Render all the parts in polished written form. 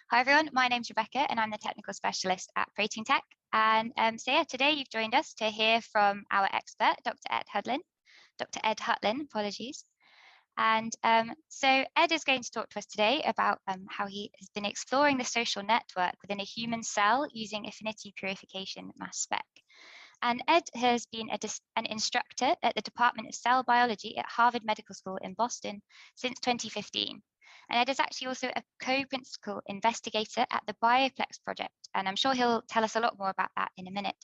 Hi everyone, my name's Rebecca and I'm the technical specialist at Proteintech. And today you've joined us to hear from our expert, Dr. Ed Huttlin, apologies. And so Ed is going to talk to us today about how he has been exploring the social network within a human cell using affinity purification mass spec. And Ed has been an instructor at the Department of Cell Biology at Harvard Medical School in Boston since 2015. And Ed is actually also a co-principal investigator at the BioPlex project. And I'm sure he'll tell us a lot more about that in a minute.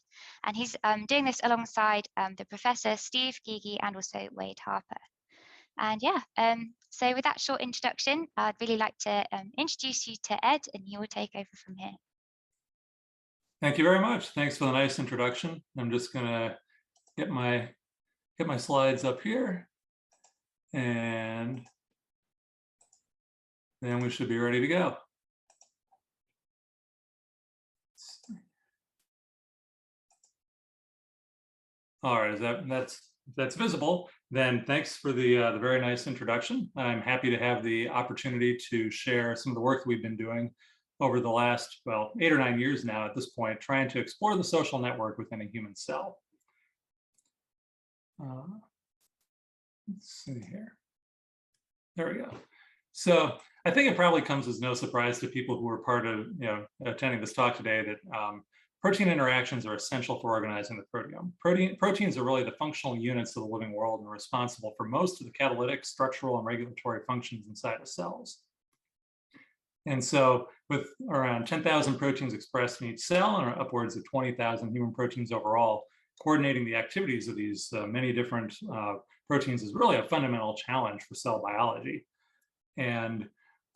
And he's doing this alongside the professor Steve Gygi and also Wade Harper. And so with that short introduction, I'd really like to introduce you to Ed, and he will take over from here. Thank you very much. Thanks for the nice introduction. I'm just gonna get my slides up here, and then we should be ready to go. All right, that's visible. Then thanks for the very nice introduction. I'm happy to have the opportunity to share some of the work we've been doing over the last, well, 8 or 9 years now at this point, trying to explore the social network within a human cell. Let's see here. There we go. So I think it probably comes as no surprise to people who are part of, attending this talk today that protein interactions are essential for organizing the proteome. Proteins are really the functional units of the living world and are responsible for most of the catalytic, structural, and regulatory functions inside of cells. And so with around 10,000 proteins expressed in each cell and upwards of 20,000 human proteins overall, coordinating the activities of these many different proteins is really a fundamental challenge for cell biology. And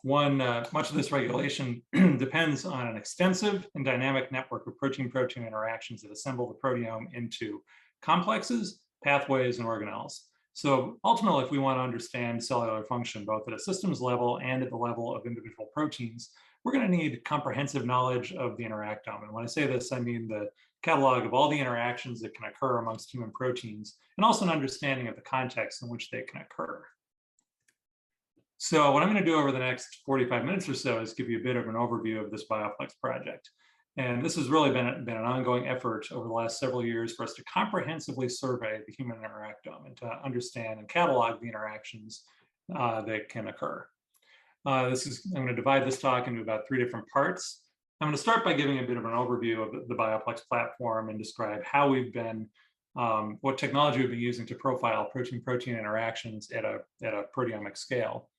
much of this regulation depends on an extensive and dynamic network of protein-protein interactions that assemble the proteome into complexes, pathways, and organelles. So ultimately, if we want to understand cellular function, both at a systems level and at the level of individual proteins, we're going to need comprehensive knowledge of the interactome. And when I say this, I mean the catalog of all the interactions that can occur amongst human proteins, and also an understanding of the context in which they can occur. So what I'm going to do over the next 45 minutes or so is give you a bit of an overview of this BioPlex project. And this has really been an ongoing effort over the last several years for us to comprehensively survey the human interactome and to understand and catalog the interactions that can occur. I'm going to divide this talk into about 3 different parts. I'm going to start by giving a bit of an overview of the BioPlex platform and describe how we've been, what technology we've been using to profile protein-protein interactions at a proteomic scale.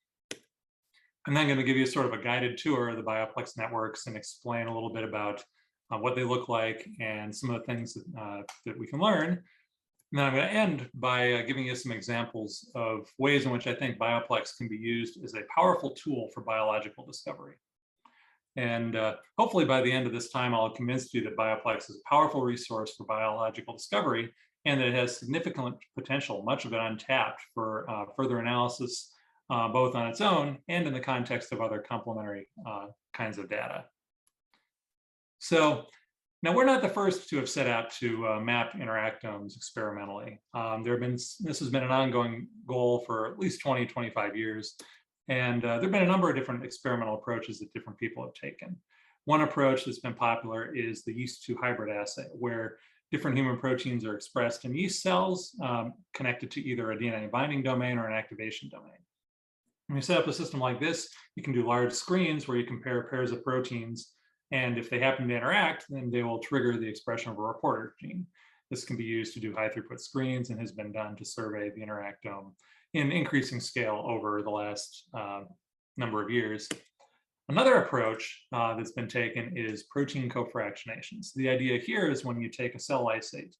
I'm then going to give you sort of a guided tour of the BioPlex networks and explain a little bit about what they look like and some of the things that we can learn. And then I'm going to end by giving you some examples of ways in which I think BioPlex can be used as a powerful tool for biological discovery. And hopefully by the end of this time, I'll have convinced you that BioPlex is a powerful resource for biological discovery and that it has significant potential, much of it untapped, for further analysis, both on its own and in the context of other complementary kinds of data. So now we're not the first to have set out to map interactomes experimentally. This has been an ongoing goal for at least 20, 25 years. And there have been a number of different experimental approaches that different people have taken. One approach that's been popular is the yeast-2 hybrid assay, where different human proteins are expressed in yeast cells connected to either a DNA binding domain or an activation domain. When you set up a system like this, you can do large screens where you compare pairs of proteins, and if they happen to interact, then they will trigger the expression of a reporter gene. This can be used to do high throughput screens and has been done to survey the interactome in increasing scale over the last number of years. Another approach that's been taken is protein co-fractionations. The idea here is when you take a cell lysate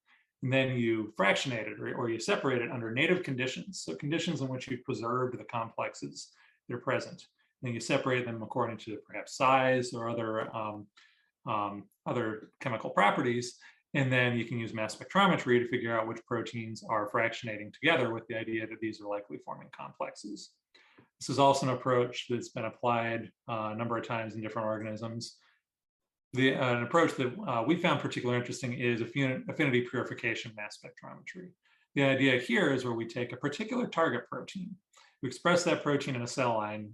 and then you fractionate it or you separate it under native conditions, so conditions in which you've preserved the complexes that are present. And then you separate them according to perhaps size or other chemical properties, and then you can use mass spectrometry to figure out which proteins are fractionating together with the idea that these are likely forming complexes. This is also an approach that's been applied a number of times in different organisms. An approach that we found particularly interesting is affinity purification mass spectrometry. The idea here is where we take a particular target protein, we express that protein in a cell line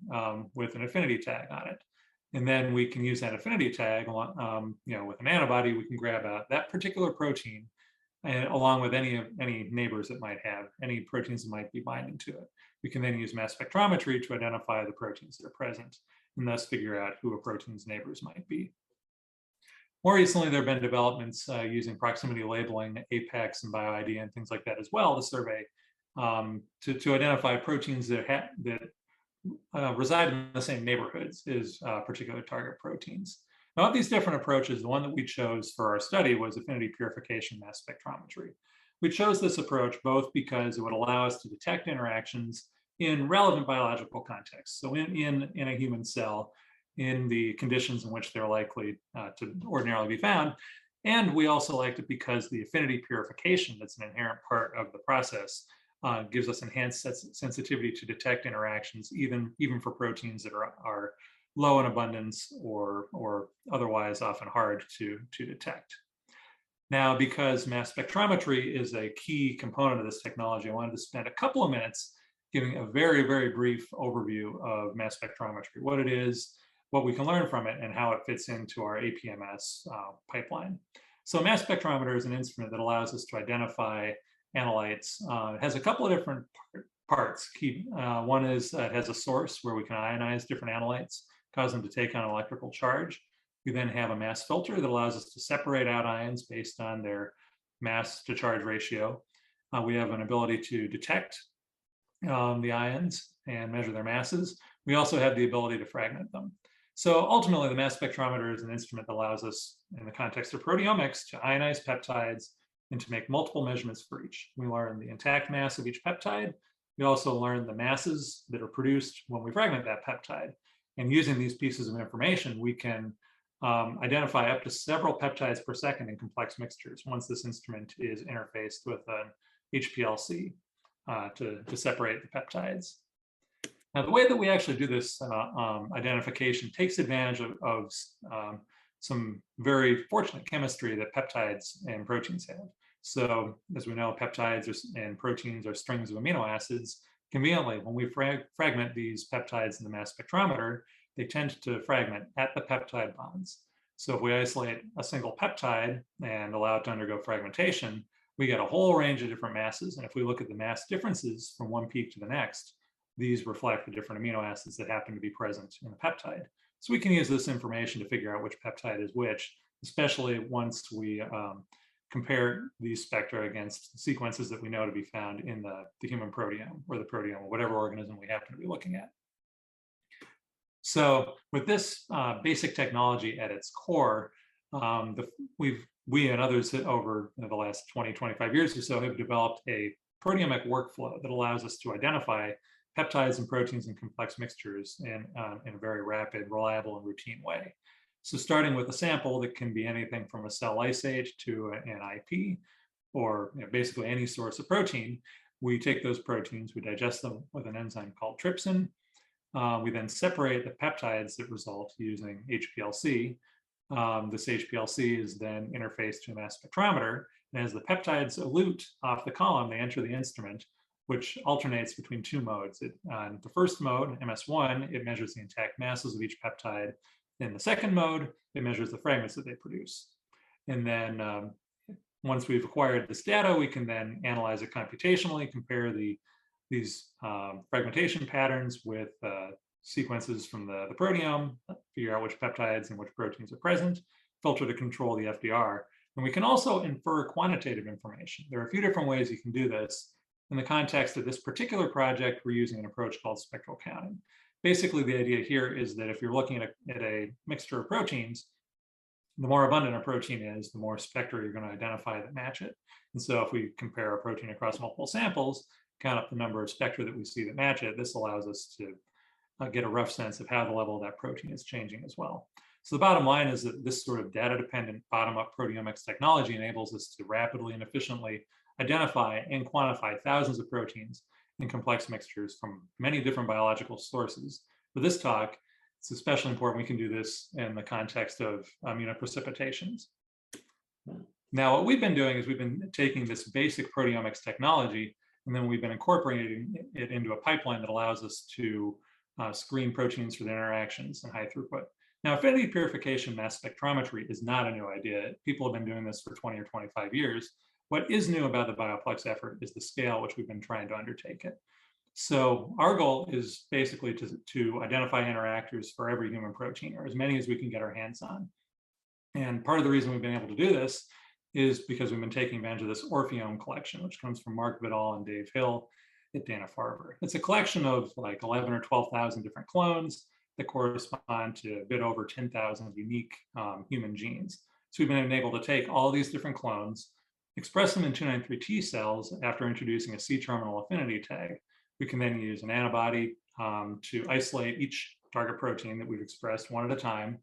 with an affinity tag on it, And then we can use that affinity tag, with an antibody, we can grab out that particular protein and along with any neighbors it might have, any proteins that might be binding to it. We can then use mass spectrometry to identify the proteins that are present and thus figure out who a protein's neighbors might be. More recently, there have been developments using proximity labeling, APEX and BioID and things like that as well to survey, to identify proteins that reside in the same neighborhoods as particular target proteins. Now, of these different approaches, the one that we chose for our study was affinity purification mass spectrometry. We chose this approach both because it would allow us to detect interactions in relevant biological contexts. So in a human cell, in the conditions in which they're likely to ordinarily be found. And we also liked it because the affinity purification that's an inherent part of the process gives us enhanced sensitivity to detect interactions, even for proteins that are low in abundance or otherwise often hard to detect. Now, because mass spectrometry is a key component of this technology, I wanted to spend a couple of minutes giving a very, very brief overview of mass spectrometry, what it is, what we can learn from it, and how it fits into our APMS pipeline. So mass spectrometer is an instrument that allows us to identify analytes. It has a couple of different parts. One is it has a source where we can ionize different analytes, cause them to take on electrical charge. We then have a mass filter that allows us to separate out ions based on their mass to charge ratio. We have an ability to detect the ions and measure their masses. We also have the ability to fragment them. So ultimately, the mass spectrometer is an instrument that allows us, in the context of proteomics, to ionize peptides and to make multiple measurements for each. We learn the intact mass of each peptide. We also learn the masses that are produced when we fragment that peptide. And using these pieces of information, we can identify up to several peptides per second in complex mixtures once this instrument is interfaced with an HPLC to separate the peptides. Now, the way that we actually do this identification takes advantage of some very fortunate chemistry that peptides and proteins have. So, as we know, peptides and proteins are strings of amino acids. Conveniently, when we fragment these peptides in the mass spectrometer, they tend to fragment at the peptide bonds. So if we isolate a single peptide and allow it to undergo fragmentation, we get a whole range of different masses. And if we look at the mass differences from one peak to the next, these reflect the different amino acids that happen to be present in the peptide. So we can use this information to figure out which peptide is which, especially once we compare these spectra against sequences that we know to be found in the human proteome or the proteome or whatever organism we happen to be looking at. So with this basic technology at its core, we and others over the last 20, 25 years or so have developed a proteomic workflow that allows us to identify peptides and proteins in complex mixtures in a very rapid, reliable, and routine way. So starting with a sample that can be anything from a cell lysate to an IP, or basically any source of protein, we take those proteins, we digest them with an enzyme called trypsin. We then separate the peptides that result using HPLC. This HPLC is then interfaced to a mass spectrometer, and as the peptides elute off the column, they enter the instrument, which alternates between two modes. On the first mode, MS1, it measures the intact masses of each peptide. In the second mode, it measures the fragments that they produce. And then once we've acquired this data, we can then analyze it computationally, compare these fragmentation patterns with sequences from the proteome, figure out which peptides and which proteins are present, filter to control the FDR. And we can also infer quantitative information. There are a few different ways you can do this. In the context of this particular project, we're using an approach called spectral counting. Basically, the idea here is that if you're looking at a mixture of proteins, the more abundant a protein is, the more spectra you're going to identify that match it. And so if we compare a protein across multiple samples, count up the number of spectra that we see that match it, this allows us to get a rough sense of how the level of that protein is changing as well. So the bottom line is that this sort of data-dependent bottom-up proteomics technology enables us to rapidly and efficiently identify and quantify thousands of proteins in complex mixtures from many different biological sources. For this talk, it's especially important we can do this in the context of immunoprecipitations. Now, what we've been doing is we've been taking this basic proteomics technology, and then we've been incorporating it into a pipeline that allows us to screen proteins for their interactions in high throughput. Now, affinity purification mass spectrometry is not a new idea. People have been doing this for 20 or 25 years. What is new about the Bioplex effort is the scale which we've been trying to undertake it. So our goal is basically to identify interactors for every human protein, or as many as we can get our hands on. And part of the reason we've been able to do this is because we've been taking advantage of this Orpheome collection, which comes from Mark Vidal and Dave Hill at Dana-Farber. It's a collection of like 11 or 12,000 different clones that correspond to a bit over 10,000 unique human genes. So we've been able to take all these different clones, express them in 293 T cells after introducing a C-terminal affinity tag. We can then use an antibody to isolate each target protein that we've expressed one at a time.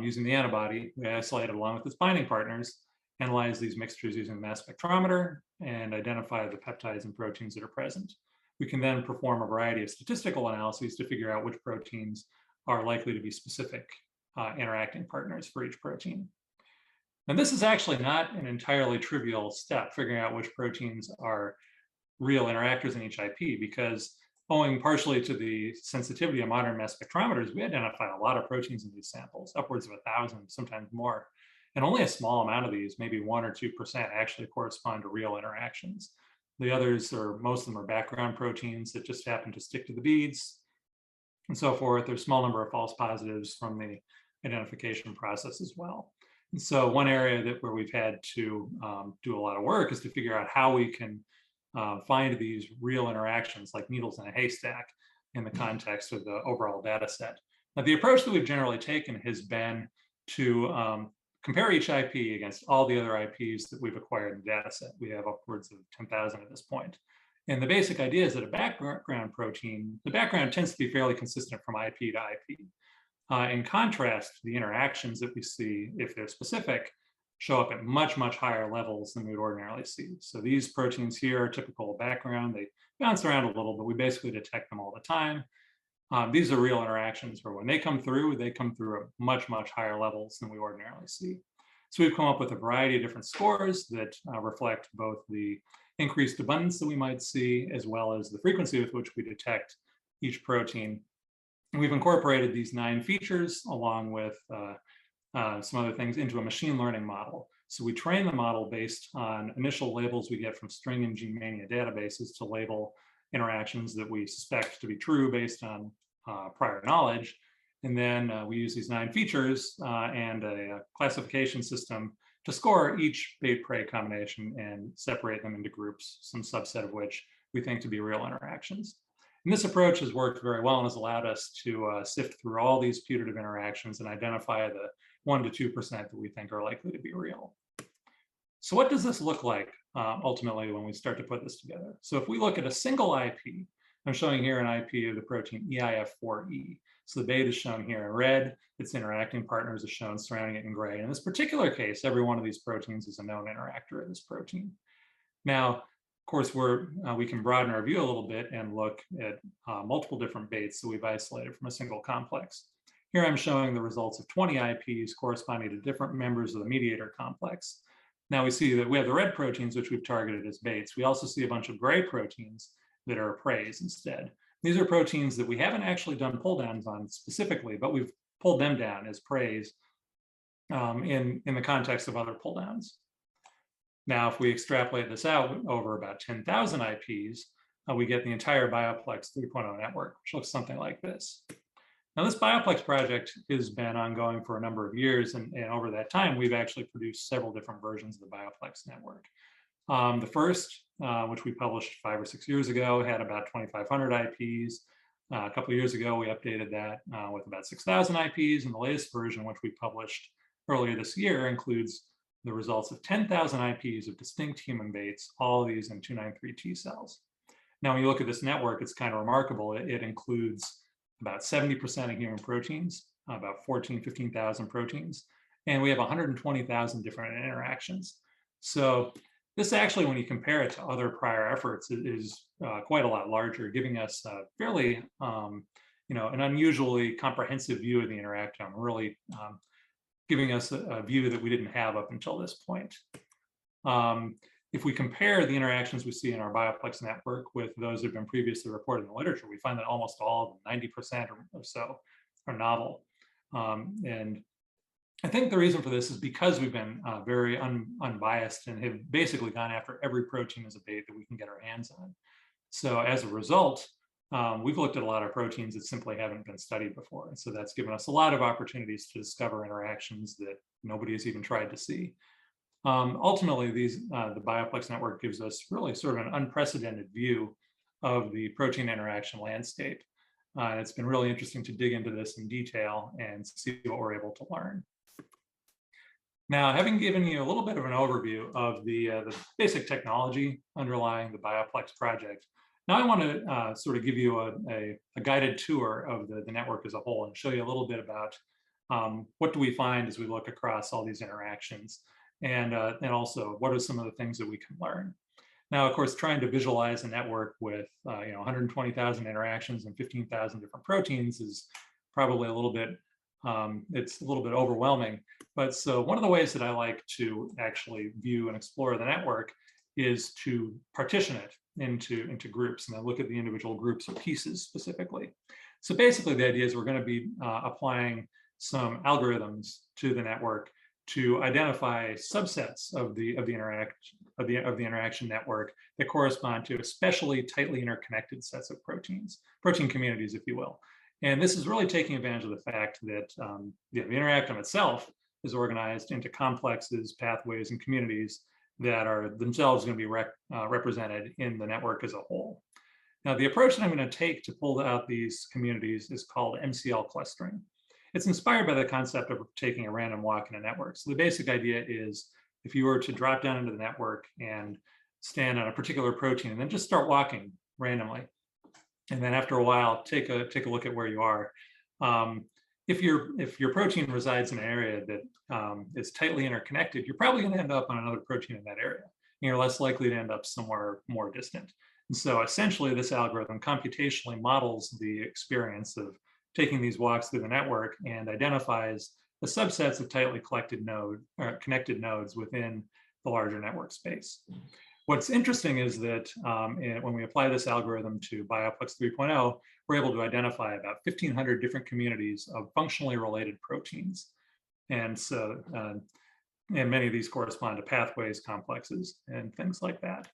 Using the antibody, we isolate it along with its binding partners, analyze these mixtures using mass spectrometer, and identify the peptides and proteins that are present. We can then perform a variety of statistical analyses to figure out which proteins are likely to be specific interacting partners for each protein. And this is actually not an entirely trivial step, figuring out which proteins are real interactors in each IP, because owing partially to the sensitivity of modern mass spectrometers, we identify a lot of proteins in these samples, upwards of 1,000, sometimes more. And only a small amount of these, maybe 1 or 2%, actually correspond to real interactions. The others, or most of them, are background proteins that just happen to stick to the beads and so forth. There's a small number of false positives from the identification process as well. And so one area where we've had to do a lot of work is to figure out how we can find these real interactions like needles in a haystack in the context of the overall data set. Now, the approach that we've generally taken has been to compare each IP against all the other IPs that we've acquired in the data set. We have upwards of 10,000 at this point. And the basic idea is that a background protein, the background tends to be fairly consistent from IP to IP. In contrast, the interactions that we see, if they're specific, show up at much, much higher levels than we'd ordinarily see. So these proteins here are typical background. They bounce around a little, but we basically detect them all the time. These are real interactions where when they come through at much, much higher levels than we ordinarily see. So we've come up with a variety of different scores that reflect both the increased abundance that we might see, as well as the frequency with which we detect each protein. And we've incorporated these 9 features along with some other things into a machine learning model. So we train the model based on initial labels we get from string and G-mania databases to label interactions that we suspect to be true based on prior knowledge. And then we use these 9 features and a classification system to score each bait-prey combination and separate them into groups, some subset of which we think to be real interactions. And this approach has worked very well and has allowed us to sift through all these putative interactions and identify the 1 to 2% that we think are likely to be real. So what does this look like ultimately when we start to put this together? So if we look at a single IP, I'm showing here an IP of the protein EIF4E. So the bait is shown here in red, its interacting partners are shown surrounding it in gray. And in this particular case, every one of these proteins is a known interactor of this protein. Now, of course, we can broaden our view a little bit and look at multiple different baits that we've isolated from a single complex. Here I'm showing the results of 20 IPs corresponding to different members of the mediator complex. Now we see that we have the red proteins, which we've targeted as baits. We also see a bunch of gray proteins that are preys instead. These are proteins that we haven't actually done pull downs on specifically, but we've pulled them down as preys in the context of other pull downs. Now, if we extrapolate this out over about 10,000 IPs, we get the entire Bioplex 3.0 network, which looks something like this. Now, this Bioplex project has been ongoing for a number of years, and over that time, we've actually produced several different versions of the Bioplex network. The first, which we published 5 or 6 years ago, had about 2,500 IPs. A couple of years ago, we updated that with about 6,000 IPs, and the latest version, which we published earlier this year, includes the results of 10,000 IPs of distinct human baits, all of these in 293 T cells. Now, when you look at this network, it's kind of remarkable. It includes about 70% of human proteins, about 15,000 proteins, and we have 120,000 different interactions. So this actually, when you compare it to other prior efforts, is quite a lot larger, giving us a fairly, an unusually comprehensive view of the interactome, really giving us a view that we didn't have up until this point. If we compare the interactions we see in our Bioplex network with those that have been previously reported in the literature, we find that almost all of them, 90% or so, are novel. And I think the reason for this is because we've been very unbiased and have basically gone after every protein as a bait that we can get our hands on. So as a result, we've looked at a lot of proteins that simply haven't been studied before. And so that's given us a lot of opportunities to discover interactions that nobody has even tried to see. Ultimately, the Bioplex network gives us really sort of an unprecedented view of the protein interaction landscape. And it's been really interesting to dig into this in detail and see what we're able to learn. Now, having given you a little bit of an overview of the basic technology underlying the Bioplex project, now I want to sort of give you a guided tour of the network as a whole and show you a little bit about what do we find as we look across all these interactions, and also what are some of the things that we can learn. Now, of course, trying to visualize a network with 120,000 interactions and 15,000 different proteins is probably a little bit it's a little bit overwhelming. But so one of the ways that I like to actually view and explore the network is to partition it into groups, and then look at the individual groups or pieces specifically. So basically, the idea is we're going to be applying some algorithms to the network to identify subsets of the interaction network that correspond to especially tightly interconnected sets of proteins, protein communities, if you will. And this is really taking advantage of the fact that the interactome itself is organized into complexes, pathways, and communities that are themselves going to be represented in the network as a whole. Now, the approach that I'm going to take to pull out these communities is called MCL clustering. It's inspired by the concept of taking a random walk in a network. So the basic idea is if you were to drop down into the network and stand on a particular protein and then just start walking randomly, and then after a while, take a look at where you are. If your protein resides in an area that is tightly interconnected, you're probably going to end up on another protein in that area. And you're less likely to end up somewhere more distant. And so essentially, this algorithm computationally models the experience of taking these walks through the network and identifies the subsets of tightly connected nodes within the larger network space. What's interesting is that when we apply this algorithm to Bioplex 3.0, we're able to identify about 1,500 different communities of functionally related proteins. And so, and many of these correspond to pathways, complexes, and things like that.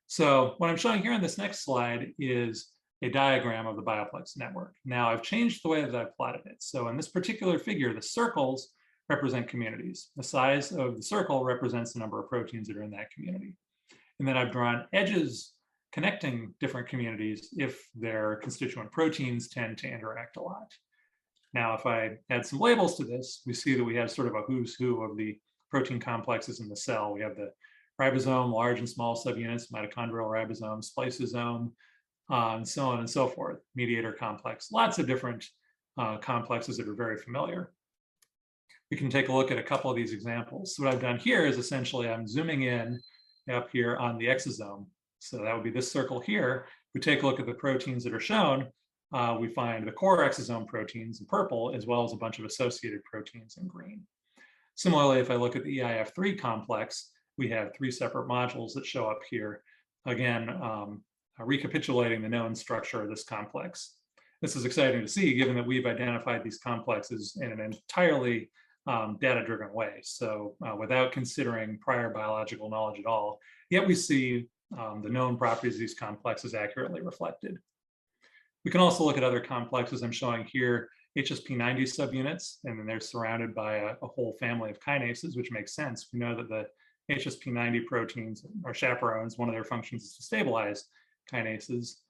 So what I'm showing here in this next slide is a diagram of the Bioplex network. Now, I've changed the way that I've plotted it. So in this particular figure, the circles represent communities. The size of the circle represents the number of proteins that are in that community. And then I've drawn edges connecting different communities if their constituent proteins tend to interact a lot. Now, if I add some labels to this, we see that we have sort of a who's who of the protein complexes in the cell. We have the ribosome, large and small subunits, mitochondrial ribosome, spliceosome, and so on and so forth, mediator complex, lots of different complexes that are very familiar. We can take a look at a couple of these examples. So what I've done here is essentially I'm zooming in up here on the exosome. So that would be this circle here. If we take a look at the proteins that are shown, we find the core exosome proteins in purple, as well as a bunch of associated proteins in green. Similarly, if I look at the EIF3 complex, we have 3 separate modules that show up here. Again, recapitulating the known structure of this complex. This is exciting to see, given that we've identified these complexes in an entirely data-driven way. So without considering prior biological knowledge at all, yet we see the known properties of these complexes accurately reflected. We can also look at other complexes. I'm showing here HSP90 subunits, and then they're surrounded by a whole family of kinases, which makes sense. We know that the HSP90 proteins are chaperones. One of their functions is to stabilize kinases.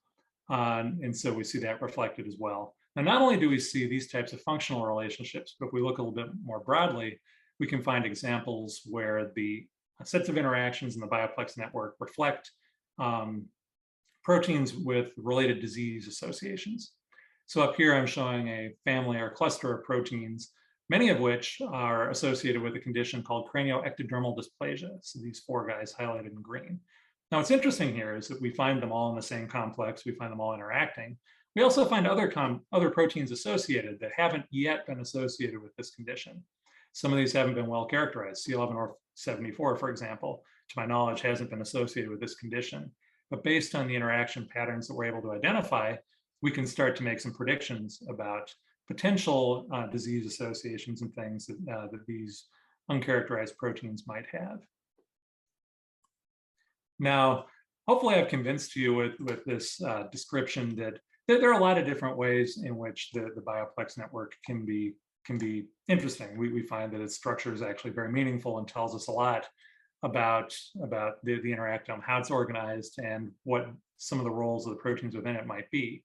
And so we see that reflected as well. Now, not only do we see these types of functional relationships, but if we look a little bit more broadly, we can find examples where the sets of interactions in the Bioplex network reflect proteins with related disease associations. So up here, I'm showing a family or cluster of proteins, many of which are associated with a condition called cranioectodermal dysplasia. So these 4 guys highlighted in green. Now, what's interesting here is that we find them all in the same complex. We find them all interacting. We also find other proteins associated that haven't yet been associated with this condition. Some of these haven't been well characterized. C11or74, for example, to my knowledge, hasn't been associated with this condition. But based on the interaction patterns that we're able to identify, we can start to make some predictions about potential disease associations and things that these uncharacterized proteins might have. Now, hopefully I've convinced you with this description that there are a lot of different ways in which the bioplex network can be interesting. We find that its structure is actually very meaningful and tells us a lot about the interactome, how it's organized, and what some of the roles of the proteins within it might be.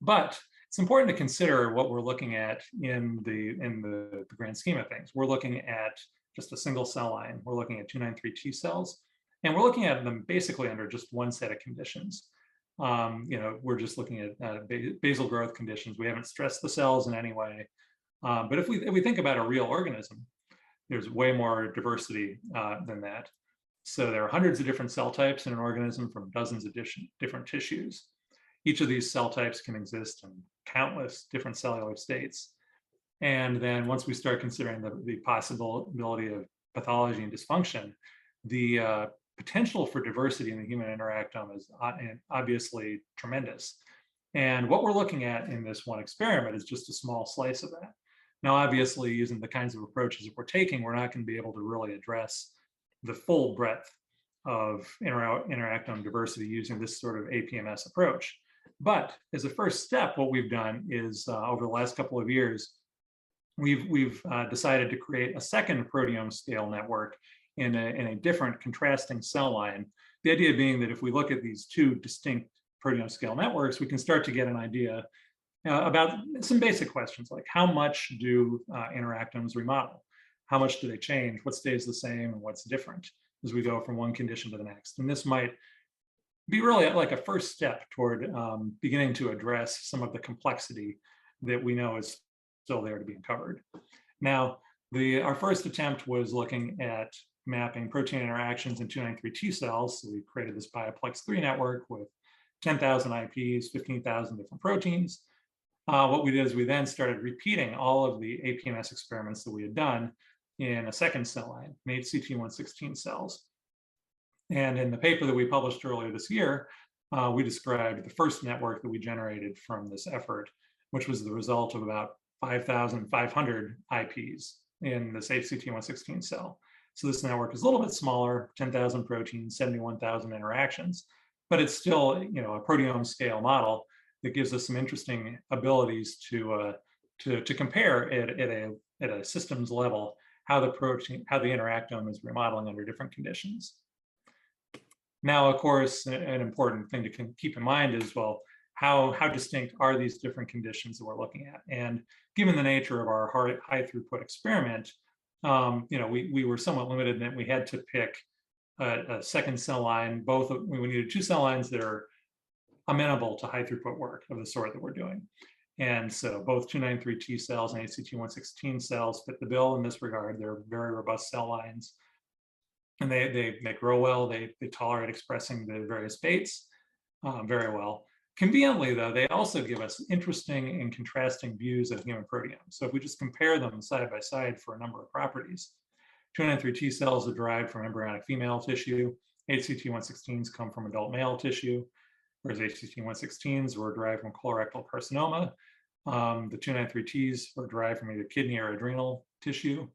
But it's important to consider what we're looking at in the grand scheme of things. We're looking at just a single cell line. We're looking at 293 T cells, and we're looking at them basically under just one set of conditions. We're just looking at basal growth conditions. We haven't stressed the cells in any way. But if we think about a real organism, there's way more diversity than that. So there are hundreds of different cell types in an organism from dozens of different tissues. Each of these cell types can exist in countless different cellular states. And then once we start considering the possibility of pathology and dysfunction, the potential for diversity in the human interactome is obviously tremendous. And what we're looking at in this one experiment is just a small slice of that. Now, obviously, using the kinds of approaches that we're taking, we're not going to be able to really address the full breadth of interactome diversity using this sort of APMS approach. But as a first step, what we've done is over the last couple of years, we've decided to create a second proteome-scale network in a different contrasting cell line. The idea being that if we look at these two distinct proteome-scale networks, we can start to get an idea about some basic questions like how much do interactomes remodel? How much do they change? What stays the same and what's different as we go from one condition to the next? And this might be really like a first step toward beginning to address some of the complexity that we know is still there to be uncovered. Now, our first attempt was looking at mapping protein interactions in 293 T cells. So we created this bioplex 3 network with 10,000 IPs, 15,000 different proteins. What we did is we then started repeating all of the APMS experiments that we had done in a second cell line, in HCT116 cells. And in the paper that we published earlier this year, we described the first network that we generated from this effort, which was the result of about 5,500 IPs in this HCT116 cell. So this network is a little bit smaller, 10,000 proteins, 71,000 interactions, but it's still, a proteome scale model that gives us some interesting abilities to compare at a systems level how the interactome is remodeling under different conditions. Now, of course, an important thing to keep in mind is, well, how distinct are these different conditions that we're looking at? And given the nature of our high throughput experiment, we were somewhat limited in that we had to pick a second cell line. We needed two cell lines that are amenable to high throughput work of the sort that we're doing. And so both 293 T cells and HCT116 cells fit the bill in this regard. They're very robust cell lines. And they grow well. They tolerate expressing the various baits very well. Conveniently, though, they also give us interesting and contrasting views of human proteomes. So if we just compare them side by side for a number of properties, 293 T cells are derived from embryonic female tissue. HCT116s come from adult male tissue, whereas HCT116s were derived from colorectal carcinoma. The 293 Ts were derived from either kidney or adrenal tissue.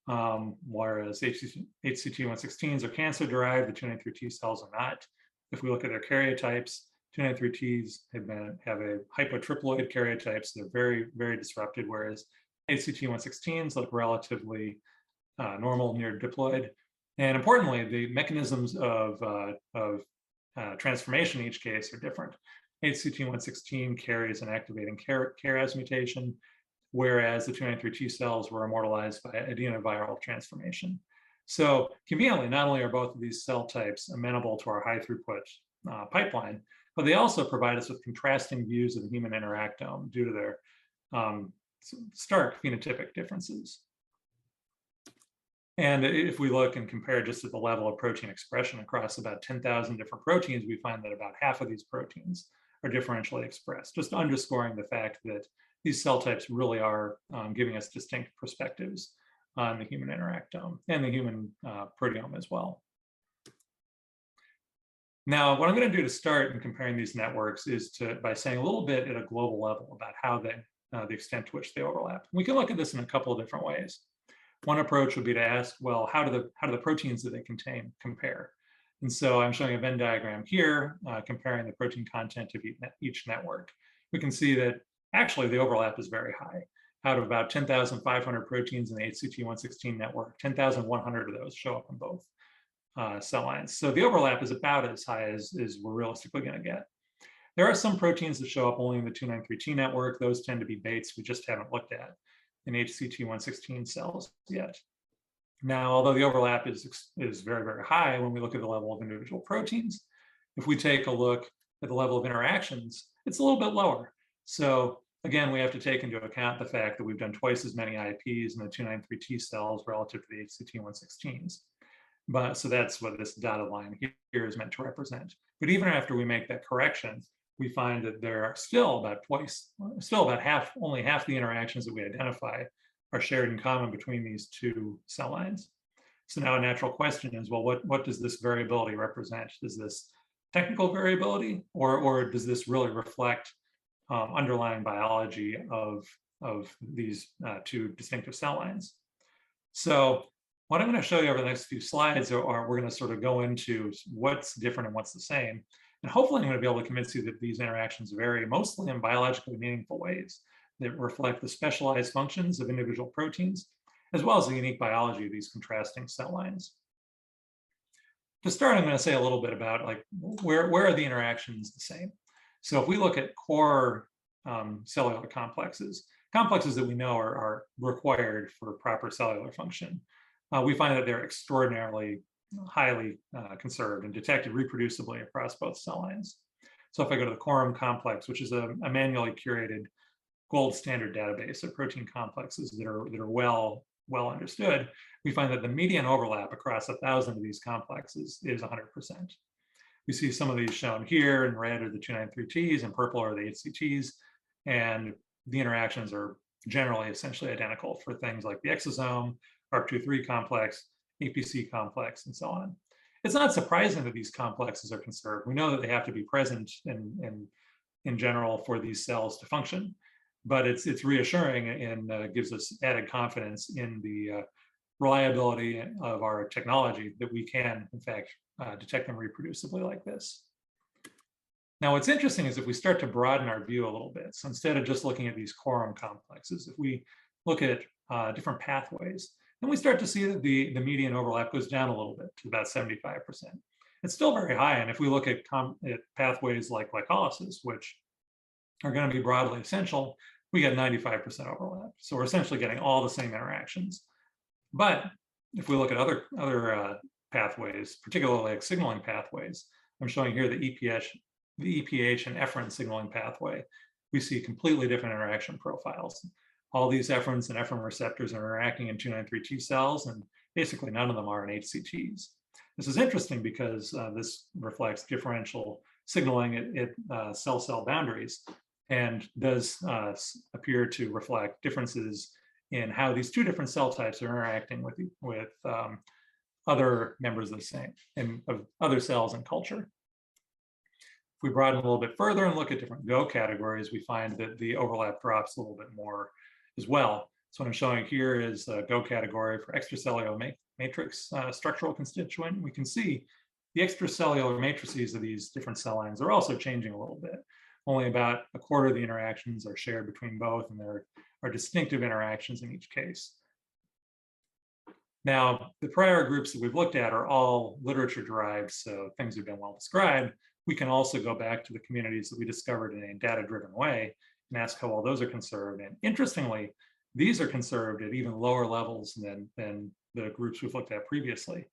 Whereas HCT116s are cancer-derived, the 293 T cells are not. If we look at their karyotypes, 293 Ts have a hypotriploid karyotype, so they're very, very disrupted, whereas HCT116s look relatively normal, near diploid. And importantly, the mechanisms of transformation in each case are different. HCT116 carries an activating KRAS mutation, whereas the 293 T cells were immortalized by adenoviral transformation. So conveniently, not only are both of these cell types amenable to our high throughput pipeline, but they also provide us with contrasting views of the human interactome due to their stark phenotypic differences. And if we look and compare just at the level of protein expression across about 10,000 different proteins, we find that about half of these proteins are differentially expressed, just underscoring the fact that these cell types really are giving us distinct perspectives on the human interactome and the human proteome as well. Now, what I'm going to do to start in comparing these networks is by saying a little bit at a global level about how the extent to which they overlap. We can look at this in a couple of different ways. One approach would be to ask, well, how do the proteins that they contain compare? And so I'm showing a Venn diagram here, comparing the protein content of each network. We can see that actually the overlap is very high. Out of about 10,500 proteins in the HCT116 network, 10,100 of those show up in both cell lines. So the overlap is about as high as we're realistically going to get. There are some proteins that show up only in the 293T network. Those tend to be baits we just haven't looked at in HCT116 cells yet. Now, although the overlap is very, very high when we look at the level of individual proteins, if we take a look at the level of interactions, it's a little bit lower. So again, we have to take into account the fact that we've done twice as many IPs in the 293T cells relative to the HCT116s. But so that's what this dotted line here is meant to represent. But even after we make that correction, we find that there are still about only half the interactions that we identify are shared in common between these two cell lines. So now a natural question is, well, what does this variability represent? Is this technical variability, or does this really reflect underlying biology of these two distinctive cell lines? So what I'm going to show you over the next few slides are we're going to sort of go into what's different and what's the same. And hopefully I'm going to be able to convince you that these interactions vary mostly in biologically meaningful ways that reflect the specialized functions of individual proteins, as well as the unique biology of these contrasting cell lines. To start, I'm going to say a little bit about like where are the interactions the same. So if we look at core cellular complexes that we know are required for proper cellular function, we find that they're extraordinarily highly conserved and detected reproducibly across both cell lines. So if I go to the quorum complex, which is a manually curated gold standard database of protein complexes that are well understood, we find that the median overlap across 1,000 of these complexes is 100%. We see some of these shown here. In red are the 293Ts, and purple are the HCTs, and the interactions are generally essentially identical for things like the exosome, ARP23 complex, APC complex, and so on. It's not surprising that these complexes are conserved. We know that they have to be present in general for these cells to function, but it's reassuring and gives us added confidence in the reliability of our technology that we can, in fact, detect them reproducibly like this. Now, what's interesting is if we start to broaden our view a little bit, so instead of just looking at these quorum complexes, if we look at different pathways, then we start to see that the median overlap goes down a little bit to about 75%. It's still very high, and if we look at pathways like glycolysis, which are going to be broadly essential, we get 95% overlap. So we're essentially getting all the same interactions. But if we look at other pathways, particularly like signaling pathways, I'm showing here the EPH and efferent signaling pathway, we see completely different interaction profiles. All these efferents and efferent receptors are interacting in 293T cells, and basically none of them are in HCTs. This is interesting because this reflects differential signaling at cell-cell boundaries, and does appear to reflect differences in how these two different cell types are interacting with other members of the same and of other cells and culture. If we broaden a little bit further and look at different Go categories, we find that the overlap drops a little bit more as well. So what I'm showing here is a Go category for extracellular matrix structural constituent. We can see the extracellular matrices of these different cell lines are also changing a little bit. Only about a quarter of the interactions are shared between both, and there are distinctive interactions in each case. Now, the prior groups that we've looked at are all literature derived, so things have been well described. We can also go back to the communities that we discovered in a data-driven way and ask how well those are conserved. And interestingly, these are conserved at even lower levels than the groups we've looked at previously.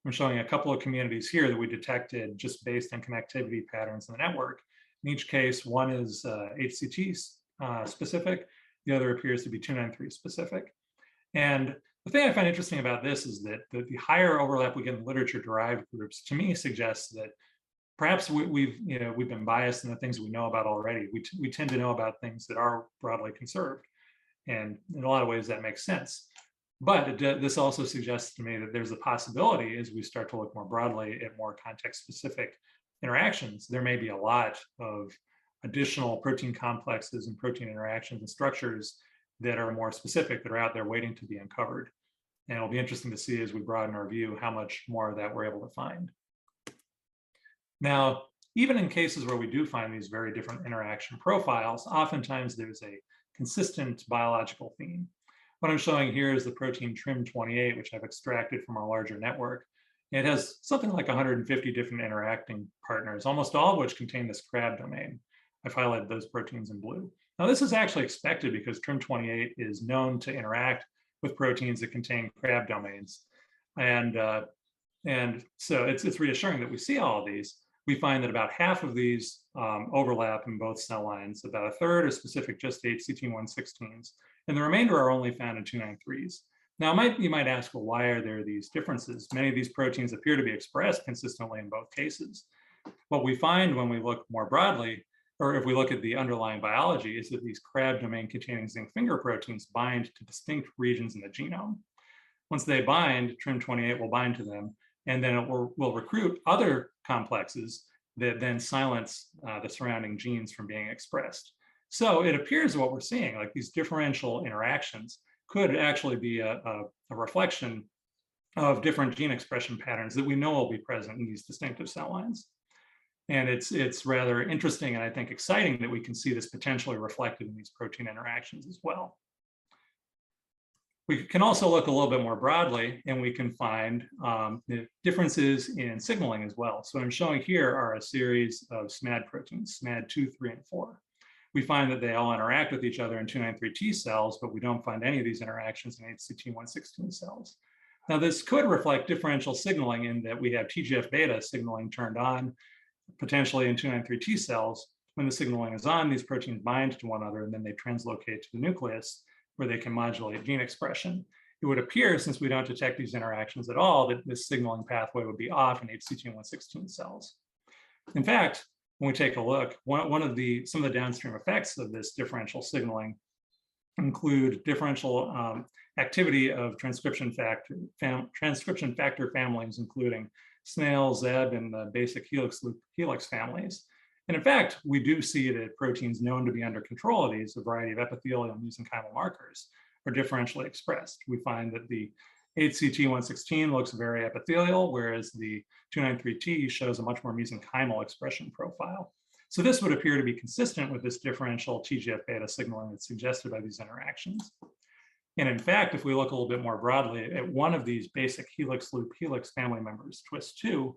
I'm showing a couple of communities here that we detected just based on connectivity patterns in the network. In each case, one is HCT specific, the other appears to be 293 specific. And the thing I find interesting about this is that the higher overlap we get in literature-derived groups, to me, suggests that perhaps we've been biased in the things we know about already. We tend to know about things that are broadly conserved, and in a lot of ways that makes sense. But this also suggests to me that there's a possibility, as we start to look more broadly at more context-specific interactions, there may be a lot of additional protein complexes and protein interactions and structures that are more specific, that are out there waiting to be uncovered. And it'll be interesting to see as we broaden our view how much more of that we're able to find. Now, even in cases where we do find these very different interaction profiles, oftentimes there's a consistent biological theme. What I'm showing here is the protein TRIM28, which I've extracted from our larger network. It has something like 150 different interacting partners, almost all of which contain this crab domain. I've highlighted those proteins in blue. Now, this is actually expected because TRIM28 is known to interact with proteins that contain crab domains. And so it's reassuring that we see all of these. We find that about half of these overlap in both cell lines. About a third are specific just to HCT116s, and the remainder are only found in 293s. Now, you might ask, well, why are there these differences? Many of these proteins appear to be expressed consistently in both cases. What we find when we look more broadly, or if we look at the underlying biology, is that these crab domain containing zinc finger proteins bind to distinct regions in the genome. Once they bind, TRIM28 will bind to them, and then it will recruit other complexes that then silence the surrounding genes from being expressed. So it appears what we're seeing, like these differential interactions, could actually be a reflection of different gene expression patterns that we know will be present in these distinctive cell lines. And it's rather interesting and I think exciting that we can see this potentially reflected in these protein interactions as well. We can also look a little bit more broadly, and we can find the differences in signaling as well. So what I'm showing here are a series of SMAD proteins, SMAD 2, 3, and 4. We find that they all interact with each other in 293T cells, but we don't find any of these interactions in HCT116 cells. Now, this could reflect differential signaling in that we have TGF-beta signaling turned on, potentially in 293T cells. When the signaling is on, these proteins bind to one another, and then they translocate to the nucleus, where they can modulate gene expression. It would appear, since we don't detect these interactions at all, that this signaling pathway would be off in HCT116 cells. In fact, when we take a look, some of the downstream effects of this differential signaling include differential activity of transcription factor families, including snail, Zeb, and the basic helix families. And in fact, we do see that proteins known to be under control of these, a variety of epithelial and mesenchymal markers, are differentially expressed. We find that the HCT116 looks very epithelial, whereas the 293T shows a much more mesenchymal expression profile. So this would appear to be consistent with this differential TGF-beta signaling that's suggested by these interactions. And in fact, if we look a little bit more broadly at one of these basic helix-loop-helix family members, twist2,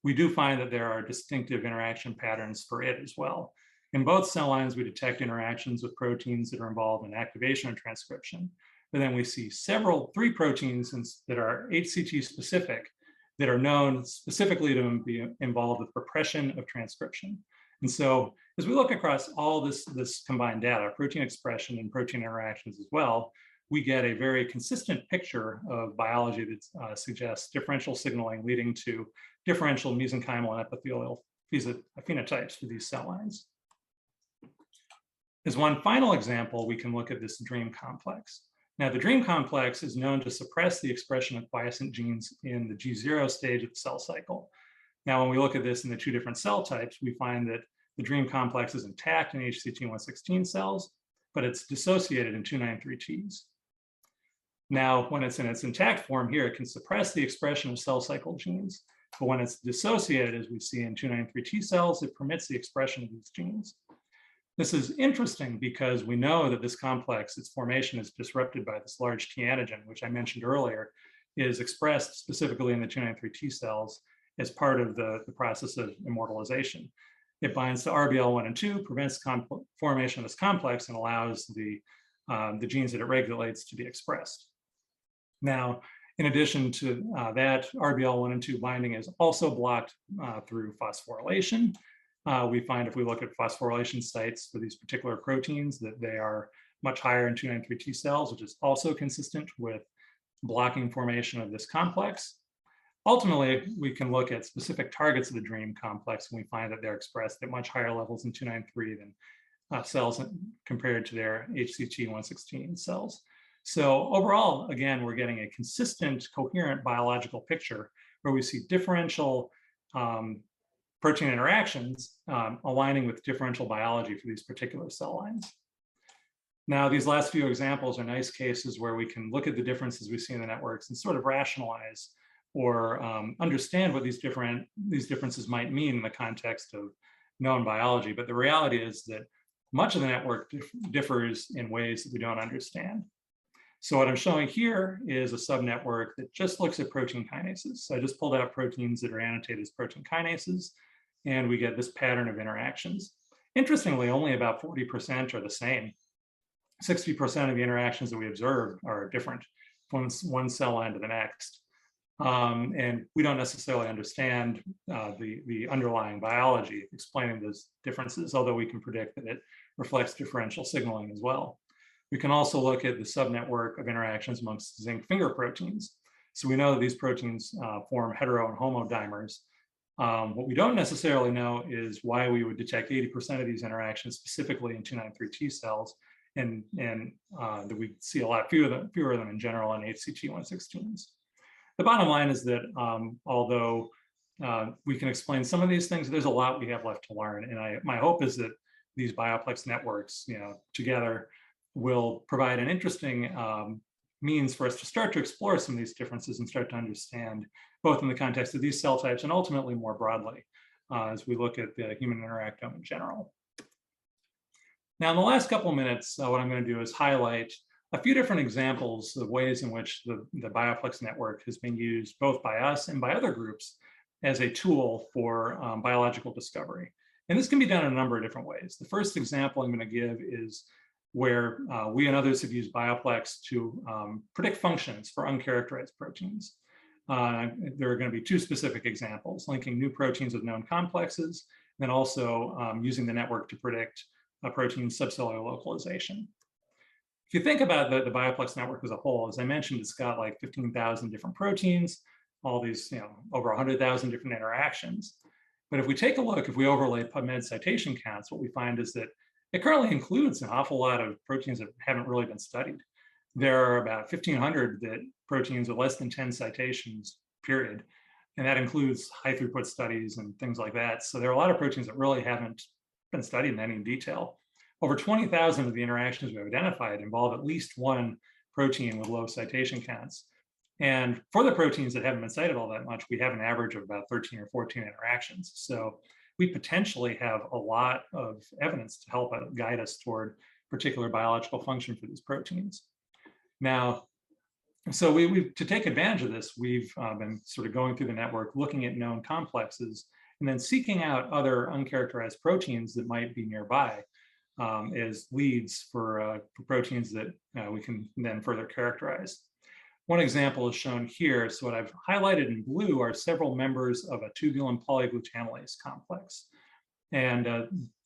we do find that there are distinctive interaction patterns for it as well. In both cell lines, we detect interactions with proteins that are involved in activation and transcription. But then we see three proteins that are HCT specific that are known specifically to be involved with repression of transcription. And so as we look across all this combined data, protein expression and protein interactions as well, we get a very consistent picture of biology that suggests differential signaling leading to differential mesenchymal and epithelial phenotypes for these cell lines. As one final example, we can look at this DREAM complex. Now, the DREAM complex is known to suppress the expression of quiescent genes in the G0 stage of the cell cycle. Now, when we look at this in the two different cell types, we find that the DREAM complex is intact in HCT116 cells, but it's dissociated in 293Ts. Now, when it's in its intact form here, it can suppress the expression of cell cycle genes. But when it's dissociated, as we see in 293T cells, it permits the expression of these genes. This is interesting because we know that this complex, its formation is disrupted by this large T antigen, which I mentioned earlier, is expressed specifically in the 293T cells as part of the process of immortalization. It binds to RBL1 and 2, prevents formation of this complex, and allows the genes that it regulates to be expressed. Now, in addition to that, RBL1 and 2 binding is also blocked through phosphorylation. We find if we look at phosphorylation sites for these particular proteins that they are much higher in 293T cells, which is also consistent with blocking formation of this complex. Ultimately, we can look at specific targets of the DREAM complex, and we find that they're expressed at much higher levels in 293 than cells compared to their HCT116 cells. So overall, again, we're getting a consistent, coherent biological picture where we see differential protein interactions, aligning with differential biology for these particular cell lines. Now, these last few examples are nice cases where we can look at the differences we see in the networks and sort of rationalize or understand what these differences might mean in the context of known biology. But the reality is that much of the network differs in ways that we don't understand. So what I'm showing here is a subnetwork that just looks at protein kinases. So I just pulled out proteins that are annotated as protein kinases, and we get this pattern of interactions. Interestingly, only about 40% are the same. 60% of the interactions that we observe are different from one cell line to the next. And we don't necessarily understand the underlying biology explaining those differences, although we can predict that it reflects differential signaling as well. We can also look at the subnetwork of interactions amongst zinc finger proteins. So we know that these proteins form hetero and homodimers. What we don't necessarily know is why we would detect 80% of these interactions specifically in 293 T cells, and that we see a lot fewer of them in general on HCT116s. The bottom line is that although we can explain some of these things, there's a lot we have left to learn. And my hope is that these bioplex networks, together will provide an interesting means for us to start to explore some of these differences and start to understand, both in the context of these cell types and ultimately more broadly, as we look at the human interactome in general. Now, in the last couple of minutes, what I'm going to do is highlight a few different examples of ways in which the bioplex network has been used both by us and by other groups as a tool for biological discovery. And this can be done in a number of different ways. The first example I'm going to give is where we and others have used bioplex to predict functions for uncharacterized proteins. There are going to be two specific examples: linking new proteins with known complexes, and then also using the network to predict a protein's subcellular localization. If you think about the bioplex network as a whole, as I mentioned, it's got like 15,000 different proteins, all these, over 100,000 different interactions. But if we take a look, if we overlay PubMed citation counts, what we find is that it currently includes an awful lot of proteins that haven't really been studied. There are about 1,500 proteins with less than 10 citations, period. And that includes high throughput studies and things like that. So there are a lot of proteins that really haven't been studied in any detail. Over 20,000 of the interactions we've identified involve at least one protein with low citation counts. And for the proteins that haven't been cited all that much, we have an average of about 13 or 14 interactions. So we potentially have a lot of evidence to help guide us toward particular biological function for these proteins. Now, so to take advantage of this, we've been sort of going through the network, looking at known complexes, and then seeking out other uncharacterized proteins that might be nearby as leads for proteins that we can then further characterize. One example is shown here. So what I've highlighted in blue are several members of a tubulin polyglutamylase complex. And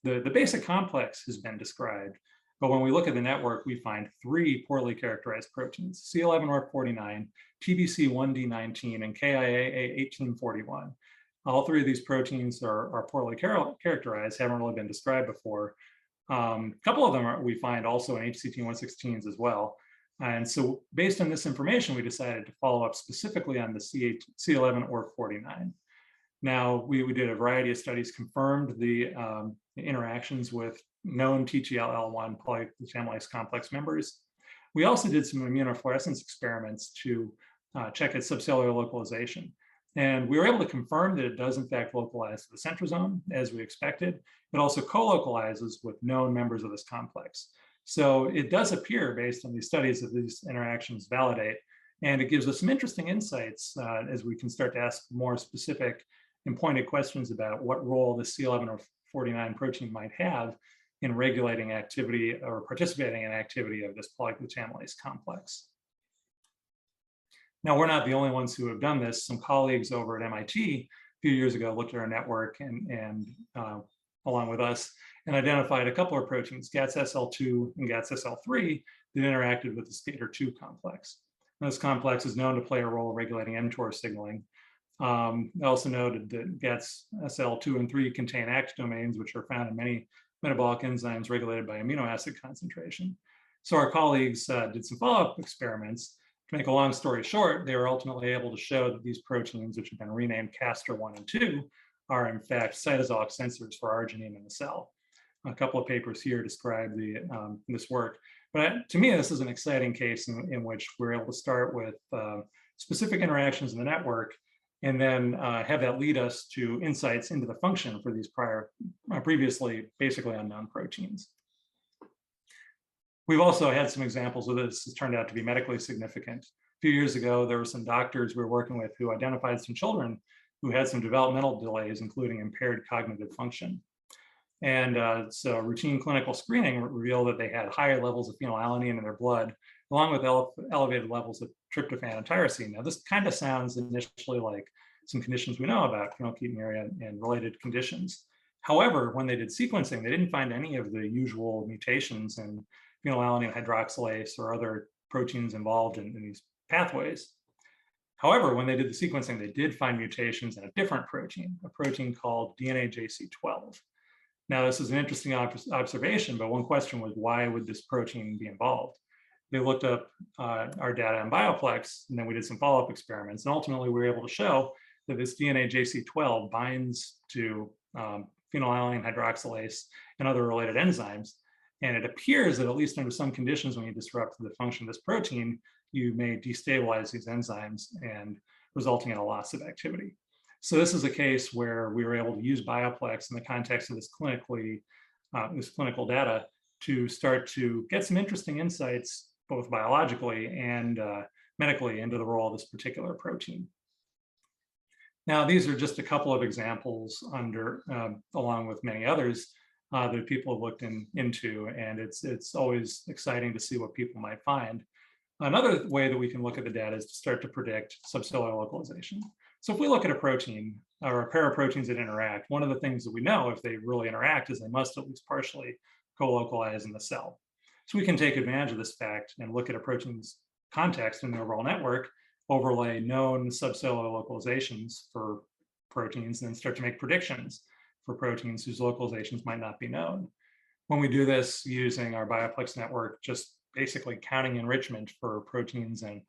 the basic complex has been described, but when we look at the network, we find three poorly characterized proteins: C11orf49, TBC1D19, and KIAA1841. All three of these proteins are poorly characterized, haven't really been described before. A couple of them we find also in HCT116s as well. And so based on this information, we decided to follow up specifically on the C11orf49. Now, we did a variety of studies, confirmed the interactions with known TGLL1 polyglutamylase complex members. We also did some immunofluorescence experiments to check its subcellular localization. And we were able to confirm that it does in fact localize to the centrosome as we expected. It also co-localizes with known members of this complex. So it does appear, based on these studies, that these interactions validate, and it gives us some interesting insights as we can start to ask more specific and pointed questions about what role the C11orf49 protein might have in regulating activity or participating in activity of this polyglutamylase complex. Now, we're not the only ones who have done this. Some colleagues over at MIT a few years ago looked at our network and along with us, and identified a couple of proteins, GATS-SL2 and GATS-SL3, that interacted with the SCATOR2 complex. And this complex is known to play a role regulating mTOR signaling. I also noted that GATS-SL2 and 3 contain active domains, which are found in many metabolic enzymes regulated by amino acid concentration. So our colleagues did some follow-up experiments. To make a long story short, they were ultimately able to show that these proteins, which have been renamed CASTOR1 and 2, are in fact cytosolic sensors for arginine in the cell. A couple of papers here describe this work. But to me, this is an exciting case in which we're able to start with specific interactions in the network and then have that lead us to insights into the function for these previously basically unknown proteins. We've also had some examples of this has turned out to be medically significant. A few years ago, there were some doctors we were working with who identified some children who had some developmental delays, including impaired cognitive function. And so routine clinical screening revealed that they had higher levels of phenylalanine in their blood, along with elevated levels of tryptophan and tyrosine. Now, this kind of sounds initially like some conditions we know about, phenylketonuria and related conditions. However, when they did sequencing, they didn't find any of the usual mutations in phenylalanine hydroxylase or other proteins involved in these pathways. However, when they did the sequencing, they did find mutations in a different protein, a protein called DNA-JC12. Now, this is an interesting observation, but one question was, why would this protein be involved? They looked up our data in Bioplex, and then we did some follow-up experiments, and ultimately we were able to show that this DNA-JC12 binds to phenylalanine hydroxylase and other related enzymes. And it appears that at least under some conditions, when you disrupt the function of this protein, you may destabilize these enzymes and resulting in a loss of activity. So this is a case where we were able to use Bioplex in the context of this clinical data to start to get some interesting insights, both biologically and medically, into the role of this particular protein. Now, these are just a couple of examples along with many others that people have looked into, and it's always exciting to see what people might find. Another way that we can look at the data is to start to predict subcellular localization. So if we look at a protein or a pair of proteins that interact, one of the things that we know if they really interact is they must at least partially co-localize in the cell. So we can take advantage of this fact and look at a protein's context in the overall network, overlay known subcellular localizations for proteins, and then start to make predictions for proteins whose localizations might not be known. When we do this using our Bioplex network, just basically counting enrichment for proteins and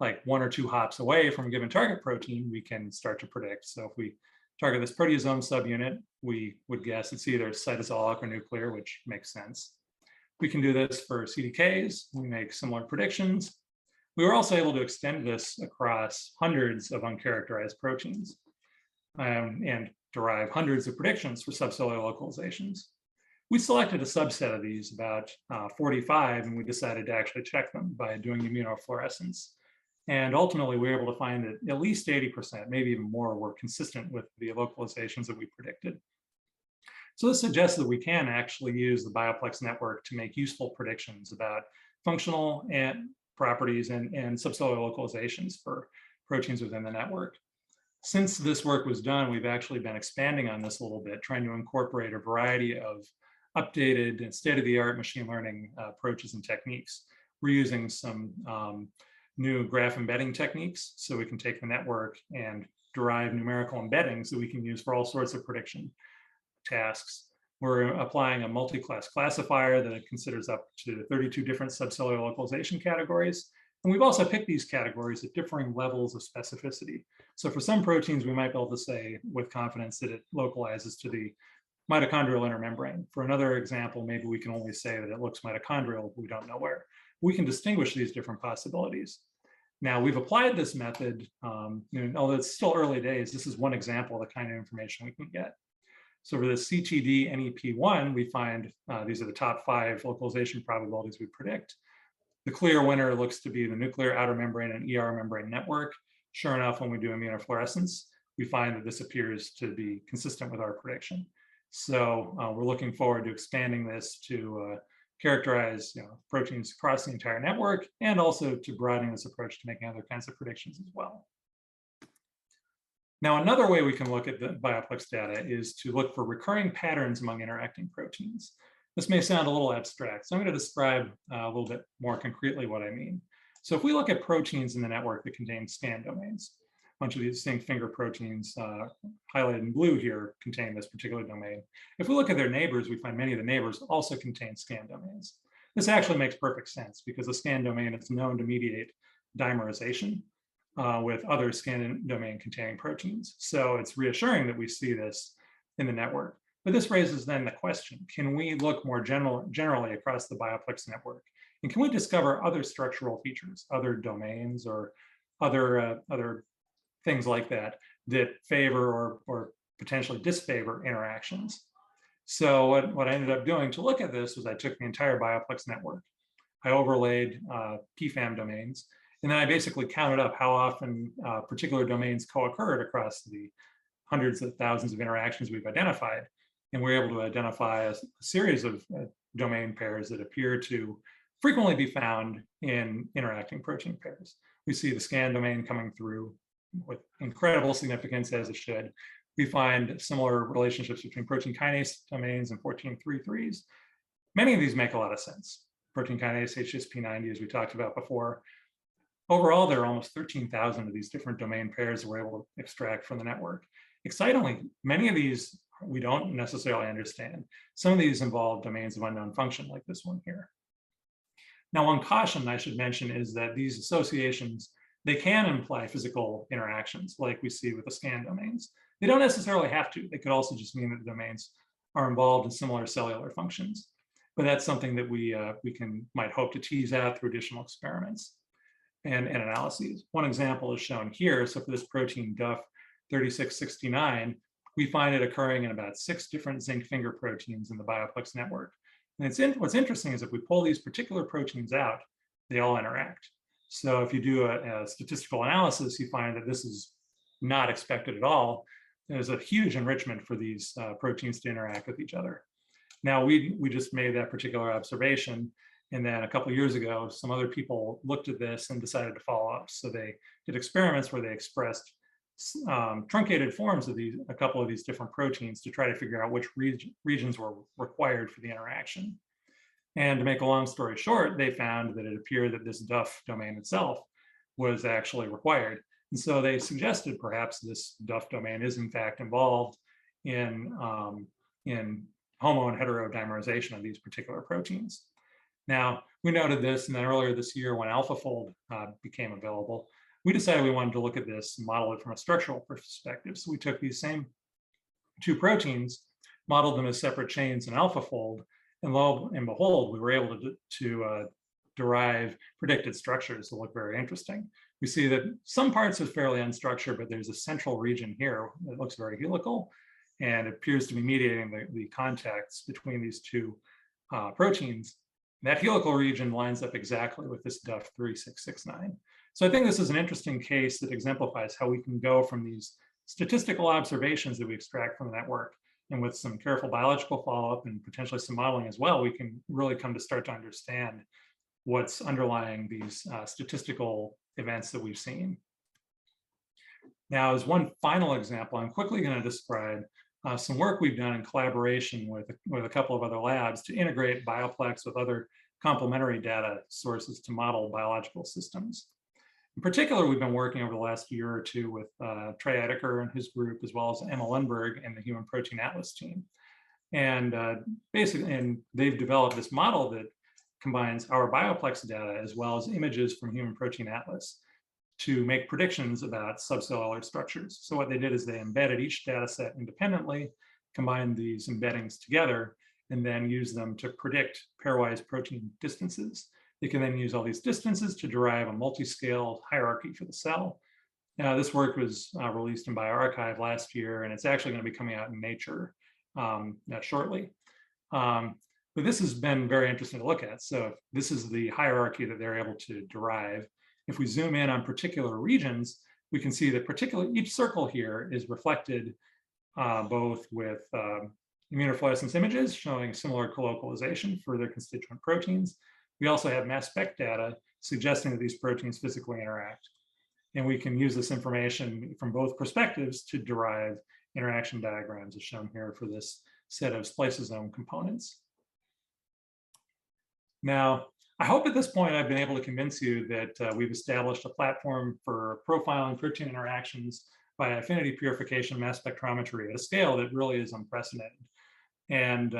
like 1 or 2 hops away from a given target protein, we can start to predict. So if we target this proteasome subunit, we would guess it's either cytosolic or nuclear, which makes sense. We can do this for CDKs. We make similar predictions. We were also able to extend this across hundreds of uncharacterized proteins and derive hundreds of predictions for subcellular localizations. We selected a subset of these, about 45, and we decided to actually check them by doing immunofluorescence. And ultimately, we were able to find that at least 80%, maybe even more, were consistent with the localizations that we predicted. So this suggests that we can actually use the Bioplex network to make useful predictions about functional properties and subcellular localizations for proteins within the network. Since this work was done, we've actually been expanding on this a little bit, trying to incorporate a variety of updated and state-of-the-art machine learning approaches and techniques. We're using some new graph embedding techniques, so we can take the network and derive numerical embeddings that we can use for all sorts of prediction tasks. We're applying a multi-class classifier that considers up to 32 different subcellular localization categories. And we've also picked these categories at differing levels of specificity. So for some proteins, we might be able to say with confidence that it localizes to the mitochondrial inner membrane. For another example, maybe we can only say that it looks mitochondrial, we don't know where. We can distinguish these different possibilities. Now, we've applied this method, although it's still early days, this is one example of the kind of information we can get. So for the CTD NEP1, we find these are the top 5 localization probabilities we predict. The clear winner looks to be the nuclear outer membrane and ER membrane network. Sure enough, when we do immunofluorescence, we find that this appears to be consistent with our prediction. So we're looking forward to expanding this to characterize proteins across the entire network, and also to broadening this approach to making other kinds of predictions as well. Now, another way we can look at the Bioplex data is to look for recurring patterns among interacting proteins. This may sound a little abstract, so I'm going to describe a little bit more concretely what I mean. So if we look at proteins in the network that contain scan domains, a bunch of these distinct finger proteins highlighted in blue here contain this particular domain. If we look at their neighbors, we find many of the neighbors also contain scan domains. This actually makes perfect sense because a scan domain is known to mediate dimerization. with other scan domain containing proteins. So it's reassuring that we see this in the network. But this raises then the question, can we look more generally across the bioplex network? And can we discover other structural features, other domains, or other things like that that favor or potentially disfavor interactions? So what I ended up doing to look at this was I took the entire bioplex network. I overlaid PFAM domains, and then I basically counted up how often particular domains co-occurred across the hundreds of thousands of interactions we've identified. And we're able to identify a series of domain pairs that appear to frequently be found in interacting protein pairs. We see the scan domain coming through with incredible significance, as it should. We find similar relationships between protein kinase domains and 14-3-3s. Many of these make a lot of sense. Protein kinase, HSP90, as we talked about before. Overall, there are almost 13,000 of these different domain pairs that we're able to extract from the network. Excitingly, many of these we don't necessarily understand. Some of these involve domains of unknown function, like this one here. Now, one caution I should mention is that these associations, they can imply physical interactions, like we see with the scan domains. They don't necessarily have to. They could also just mean that the domains are involved in similar cellular functions. But that's something that we might hope to tease out through additional experiments and analyses. One example is shown here. So for this protein DUF 3669, we find it occurring in about 6 different zinc finger proteins in the bioplex network. And what's interesting is if we pull these particular proteins out, they all interact. So if you do a statistical analysis, you find that this is not expected at all. There's a huge enrichment for these proteins to interact with each other. Now, we just made that particular observation, and then a couple of years ago, some other people looked at this and decided to follow up. So they did experiments where they expressed truncated forms of a couple of these different proteins to try to figure out which regions were required for the interaction. And to make a long story short, they found that it appeared that this DUF domain itself was actually required. And so they suggested perhaps this DUF domain is in fact involved in homo and heterodimerization of these particular proteins. Now, we noted this, and then earlier this year when AlphaFold became available, we decided we wanted to look at this and model it from a structural perspective. So we took these same 2 proteins, modeled them as separate chains in AlphaFold, and lo and behold, we were able to derive predicted structures that look very interesting. We see that some parts are fairly unstructured, but there's a central region here that looks very helical, and it appears to be mediating the contacts between these 2 proteins. And that helical region lines up exactly with this DUF 3669. So I think this is an interesting case that exemplifies how we can go from these statistical observations that we extract from the network, and with some careful biological follow-up and potentially some modeling as well, we can really come to start to understand what's underlying these statistical events that we've seen. Now, as one final example, I'm quickly going to describe some work we've done in collaboration with a couple of other labs to integrate bioplex with other complementary data sources to model biological systems. In particular, we've been working over the last year or two with Trey Edeker and his group, as well as Emma Lundberg and the Human Protein Atlas team. And basically, they've developed this model that combines our bioplex data as well as images from Human Protein Atlas to make predictions about subcellular structures. So what they did is they embedded each data set independently, combined these embeddings together, and then used them to predict pairwise protein distances. They can then use all these distances to derive a multi-scale hierarchy for the cell. Now, this work was released in bioRxiv last year, and it's actually going to be coming out in Nature shortly. But this has been very interesting to look at. So this is the hierarchy that they're able to derive. If we zoom in on particular regions, we can see that each circle here is reflected both with immunofluorescence images showing similar colocalization for their constituent proteins. We also have mass spec data suggesting that these proteins physically interact. And we can use this information from both perspectives to derive interaction diagrams as shown here for this set of spliceosome components. Now, I hope at this point I've been able to convince you that we've established a platform for profiling protein interactions by affinity purification mass spectrometry at a scale that really is unprecedented. And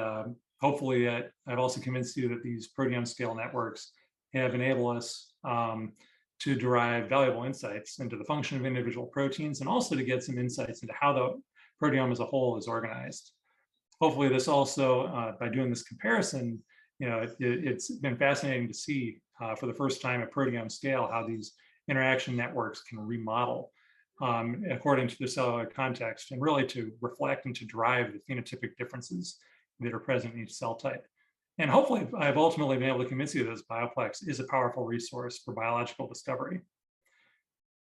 hopefully I've also convinced you that these proteome-scale networks have enabled us to derive valuable insights into the function of individual proteins, and also to get some insights into how the proteome as a whole is organized. Hopefully this also, by doing this comparison, it's been fascinating to see for the first time at proteome scale how these interaction networks can remodel according to the cellular context, and really to reflect and to drive the phenotypic differences that are present in each cell type. And hopefully I've ultimately been able to convince you that this Bioplex is a powerful resource for biological discovery.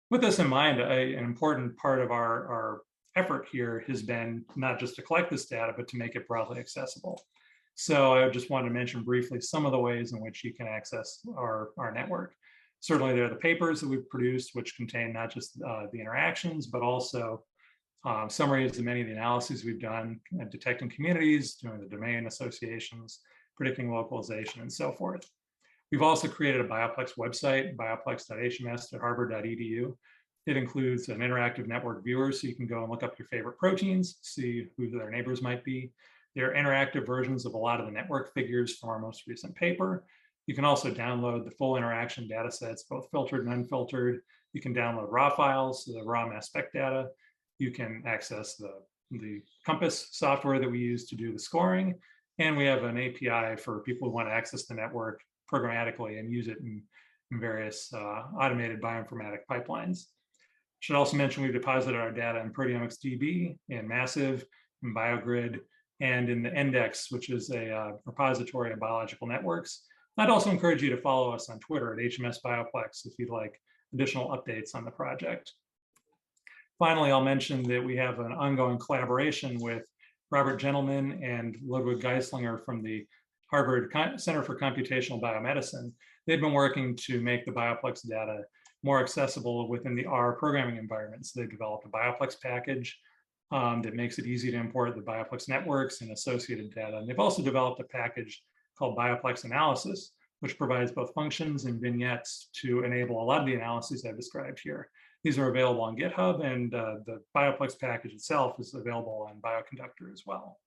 With this in mind, an important part of our effort here has been not just to collect this data, but to make it broadly accessible. So I just wanted to mention briefly some of the ways in which you can access our network. Certainly there are the papers that we've produced, which contain not just the interactions, but also summaries of many of the analyses we've done, detecting communities, doing the domain associations, predicting localization, and so forth. We've also created a Bioplex website, bioplex.hms.harvard.edu. It includes an interactive network viewer, so you can go and look up your favorite proteins, see who their neighbors might be. There are interactive versions of a lot of the network figures from our most recent paper. You can also download the full interaction data sets, both filtered and unfiltered. You can download raw files, the raw mass spec data. You can access the Compass software that we use to do the scoring. And we have an API for people who want to access the network programmatically and use it in various automated bioinformatic pipelines. Should also mention we've deposited our data in ProteomicsDB, in Massive, in BioGrid, and in the Index, which is a repository of biological networks. I'd also encourage you to follow us on Twitter at HMS Bioplex if you'd like additional updates on the project. Finally, I'll mention that we have an ongoing collaboration with Robert Gentleman and Ludwig Geislinger from the Harvard Center for Computational Biomedicine. They've been working to make the Bioplex data more accessible within the R programming environment. So they've developed a Bioplex package that makes it easy to import the Bioplex networks and associated data. And they've also developed a package called Bioplex Analysis, which provides both functions and vignettes to enable a lot of the analyses I've described here. These are available on GitHub, and the Bioplex package itself is available on Bioconductor as well.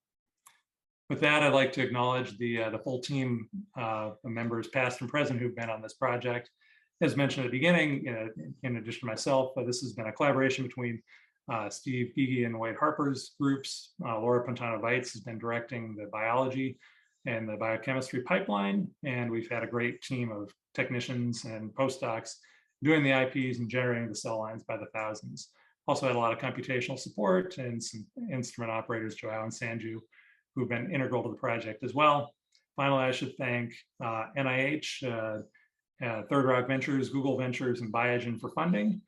With that, I'd like to acknowledge the full team of members, past and present, who've been on this project. As mentioned at the beginning, in addition to myself, this has been a collaboration between Steve Gygi and Wade Harper's groups. Laura Pantano-Weitz has been directing the biology and the biochemistry pipeline, and we've had a great team of technicians and postdocs doing the IPs and generating the cell lines by the thousands. Also had a lot of computational support and some instrument operators, Joao and Sanju, who've been integral to the project as well. Finally, I should thank NIH, Third Rock Ventures, Google Ventures, and Biogen for funding.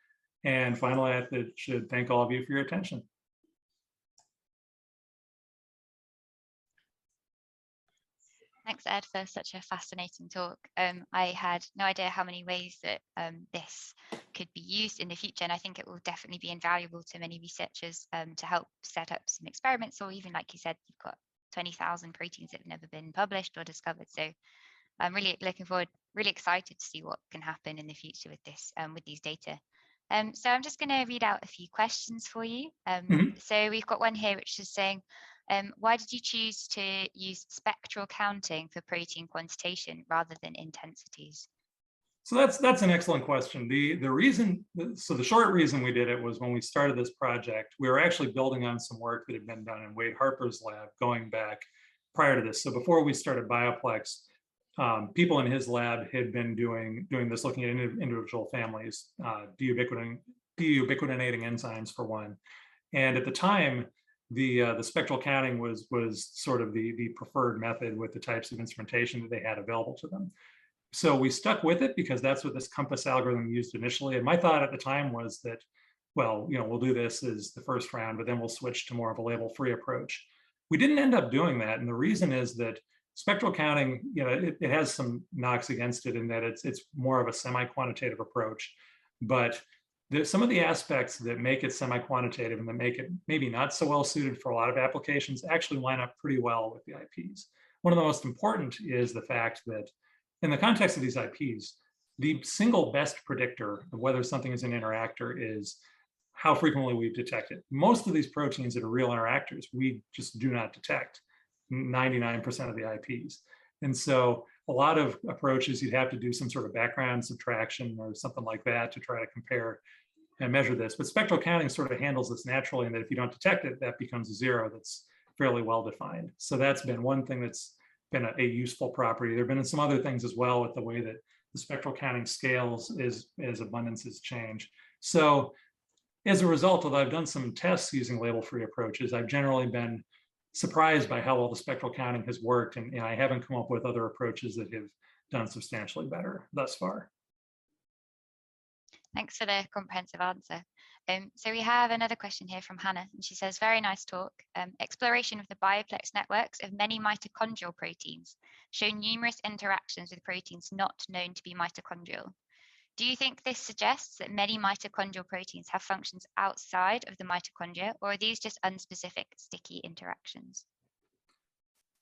And finally, I should thank all of you for your attention. Thanks, Ed, for such a fascinating talk. I had no idea how many ways that this could be used in the future, and I think it will definitely be invaluable to many researchers to help set up some experiments, or even, like you said, you've got 20,000 proteins that have never been published or discovered. So I'm really looking forward, really excited to see what can happen in the future with this, with these data. So I'm just going to read out a few questions for you. So we've got one here which is saying, why did you choose to use spectral counting for protein quantitation rather than intensities? So that's an excellent question. The reason, so the short reason we did it was when we started this project, we were actually building on some work that had been done in Wade Harper's lab going back prior to this. So before we started Bioplex, people in his lab had been doing this, looking at individual families, deubiquitinating enzymes for one. And at the time, the spectral counting was sort of the preferred method with the types of instrumentation that they had available to them. So we stuck with it because that's what this Compass algorithm used initially. And my thought at the time was that, well, we'll do this as the first round, but then we'll switch to more of a label-free approach. We didn't end up doing that. And the reason is that spectral counting, it has some knocks against it in that it's more of a semi-quantitative approach. But some of the aspects that make it semi-quantitative and that make it maybe not so well suited for a lot of applications actually line up pretty well with the IPs. One of the most important is the fact that in the context of these IPs, the single best predictor of whether something is an interactor is how frequently we've detected. Most of these proteins that are real interactors, we just do not detect 99% of the IPs. And so a lot of approaches, you'd have to do some sort of background subtraction or something like that to try to compare and measure this. But spectral counting sort of handles this naturally, and that if you don't detect it, that becomes a zero that's fairly well defined. So that's been one thing that's been a useful property. There have been some other things as well with the way that the spectral counting scales as abundances change. So as a result, although I've done some tests using label-free approaches, I've generally been surprised by how well the spectral counting has worked, and I haven't come up with other approaches that have done substantially better thus far. Thanks for the comprehensive answer. So we have another question here from Hannah, and she says, very nice talk. Exploration of the bioplex networks of many mitochondrial proteins show numerous interactions with proteins not known to be mitochondrial. Do you think this suggests that many mitochondrial proteins have functions outside of the mitochondria, or are these just unspecific sticky interactions?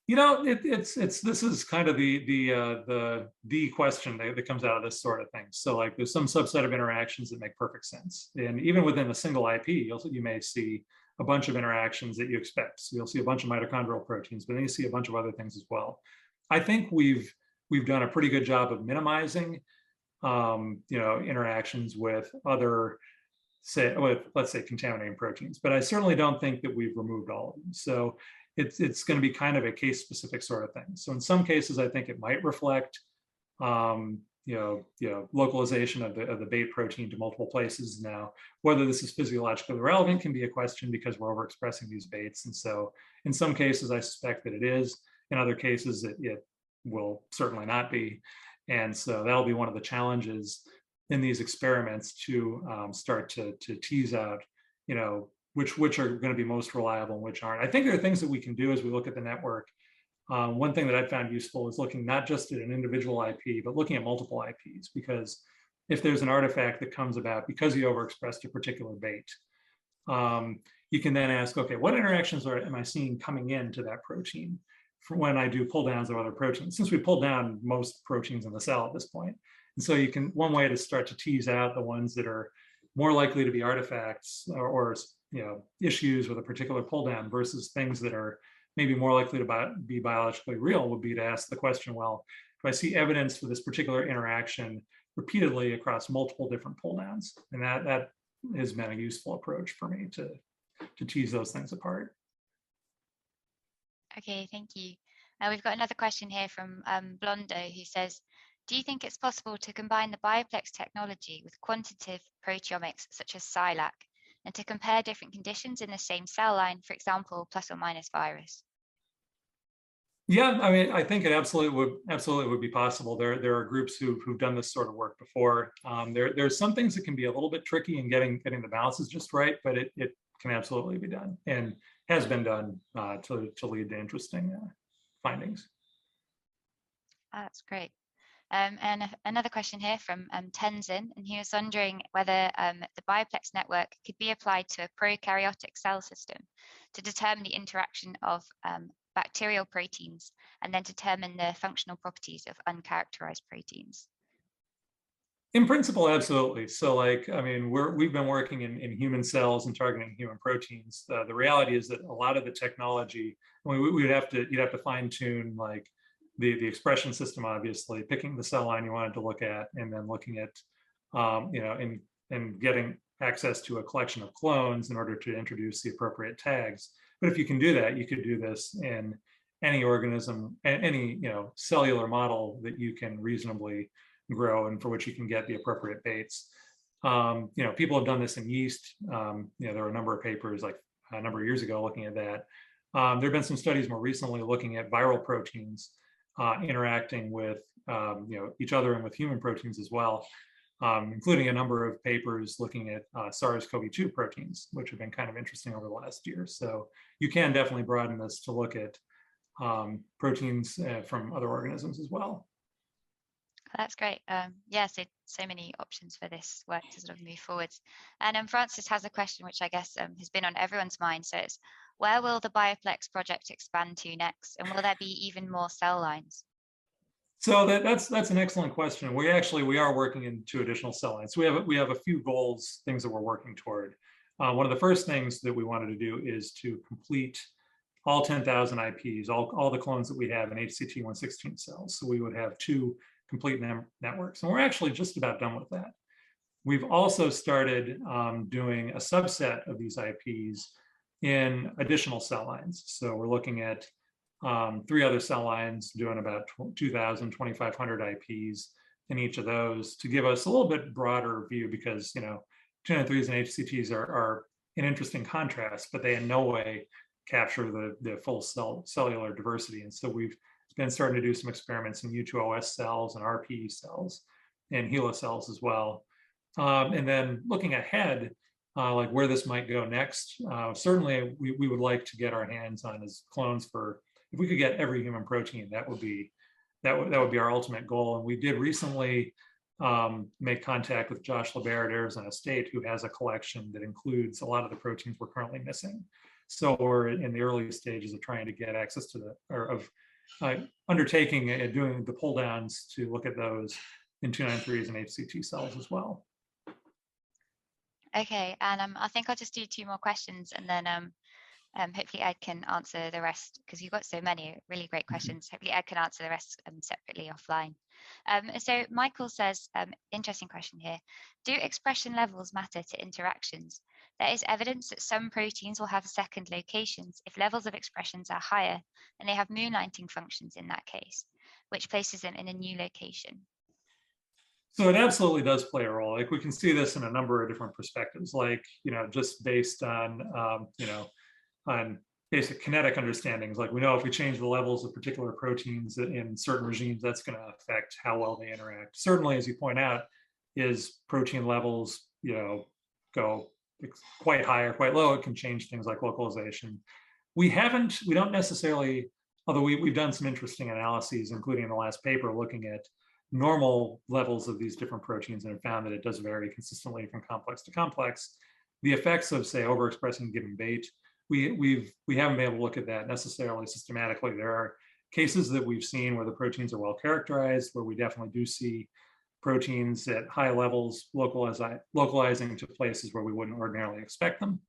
You know, this is kind of the question that comes out of this sort of thing. So like there's some subset of interactions that make perfect sense. And even within a single IP, you may see a bunch of interactions that you expect. So you'll see a bunch of mitochondrial proteins, but then you see a bunch of other things as well. I think we've done a pretty good job of minimizing interactions with other, let's say contaminating proteins, but I certainly don't think that we've removed all of them. So it's going to be kind of a case-specific sort of thing. So in some cases, I think it might reflect, localization of the bait protein to multiple places. Now, whether this is physiologically relevant can be a question because we're overexpressing these baits. And so in some cases, I suspect that it is. In other cases, it will certainly not be. And so that'll be one of the challenges in these experiments to start to tease out, which are going to be most reliable and which aren't. I think there are things that we can do as we look at the network. One thing that I found useful is looking not just at an individual IP, but looking at multiple IPs, because if there's an artifact that comes about because you overexpressed a particular bait, you can then ask, okay, what interactions am I seeing coming into that protein for when I do pull downs of other proteins, since we pulled down most proteins in the cell at this point. And so one way to start to tease out the ones that are more likely to be artifacts or issues with a particular pull down versus things that are maybe more likely to be biologically real would be to ask the question, well, do I see evidence for this particular interaction repeatedly across multiple different pull downs? And that has been a useful approach for me to tease those things apart. Okay, thank you. We've got another question here from Blondo, who says, do you think it's possible to combine the bioplex technology with quantitative proteomics such as SciLac and to compare different conditions in the same cell line, for example, plus or minus virus? Yeah, I mean, I think it absolutely would be possible. There are groups who've done this sort of work before. There's some things that can be a little bit tricky in getting the balances just right, but it can absolutely be done and has been done to lead to interesting findings. That's great. And another question here from Tenzin, and he was wondering whether the bioplex network could be applied to a prokaryotic cell system to determine the interaction of bacterial proteins and then determine the functional properties of uncharacterized proteins. In principle, absolutely. So we've been working in human cells and targeting human proteins. The reality is that a lot of the technology, you'd have to fine tune the expression system, obviously, picking the cell line you wanted to look at, and then looking at, and getting access to a collection of clones in order to introduce the appropriate tags. But if you can do that, you could do this in any organism, any cellular model that you can reasonably grow and for which you can get the appropriate baits. People have done this in yeast. There were a number of papers like a number of years ago looking at that. There have been some studies more recently looking at viral proteins interacting with each other and with human proteins as well, including a number of papers looking at SARS-CoV-2 proteins, which have been kind of interesting over the last year. So you can definitely broaden this to look at proteins from other organisms as well. That's great. Yeah, so many options for this work to sort of move forwards. And Francis has a question which I guess has been on everyone's mind. So it's, where will the Bioplex project expand to next? And will there be even more cell lines? So that's an excellent question. We are working in 2 additional cell lines. So we have a few goals, things that we're working toward. One of the first things that we wanted to do is to complete all 10,000 IPs, all the clones that we have in HCT116 cells. So we would have 2 complete networks. And we're actually just about done with that. We've also started doing a subset of these IPs in additional cell lines. So we're looking at 3 other cell lines, doing about 2,000, 2,500 IPs in each of those to give us a little bit broader view, because 293s and HCTs are an interesting contrast, but they in no way capture the full cellular diversity. And so we've been starting to do some experiments in U2OS cells and RPE cells and HeLa cells as well. And then looking ahead, like where this might go next, certainly we would like to get our hands on as clones for, if we could get every human protein, that would be our ultimate goal. And we did recently make contact with Josh LeBaire at Arizona State, who has a collection that includes a lot of the proteins we're currently missing. So we're in the early stages of trying to get access to undertaking and doing the pull downs to look at those in 293s and HCT cells as well. Okay, and I think I'll just do 2 more questions, and then hopefully Ed can answer the rest, because you've got so many really great questions. Hopefully Ed can answer the rest separately offline. So Michael says, interesting question here. Do expression levels matter to interactions? There is evidence that some proteins will have second locations if levels of expressions are higher, and they have moonlighting functions in that case, which places them in a new location. So it absolutely does play a role. Like we can see this in a number of different perspectives, like, just based on, on basic kinetic understandings. Like we know if we change the levels of particular proteins in certain regimes, that's going to affect how well they interact. Certainly, as you point out, is protein levels, go quite high or quite low, it can change things like localization. We don't necessarily, although we've done some interesting analyses, including in the last paper, looking at normal levels of these different proteins, and have found that it does vary consistently from complex to complex. The effects of, say, overexpressing given bait, we haven't been able to look at that necessarily systematically. There are cases that we've seen where the proteins are well characterized, where we definitely do see proteins at high levels localizing to places where we wouldn't ordinarily expect them.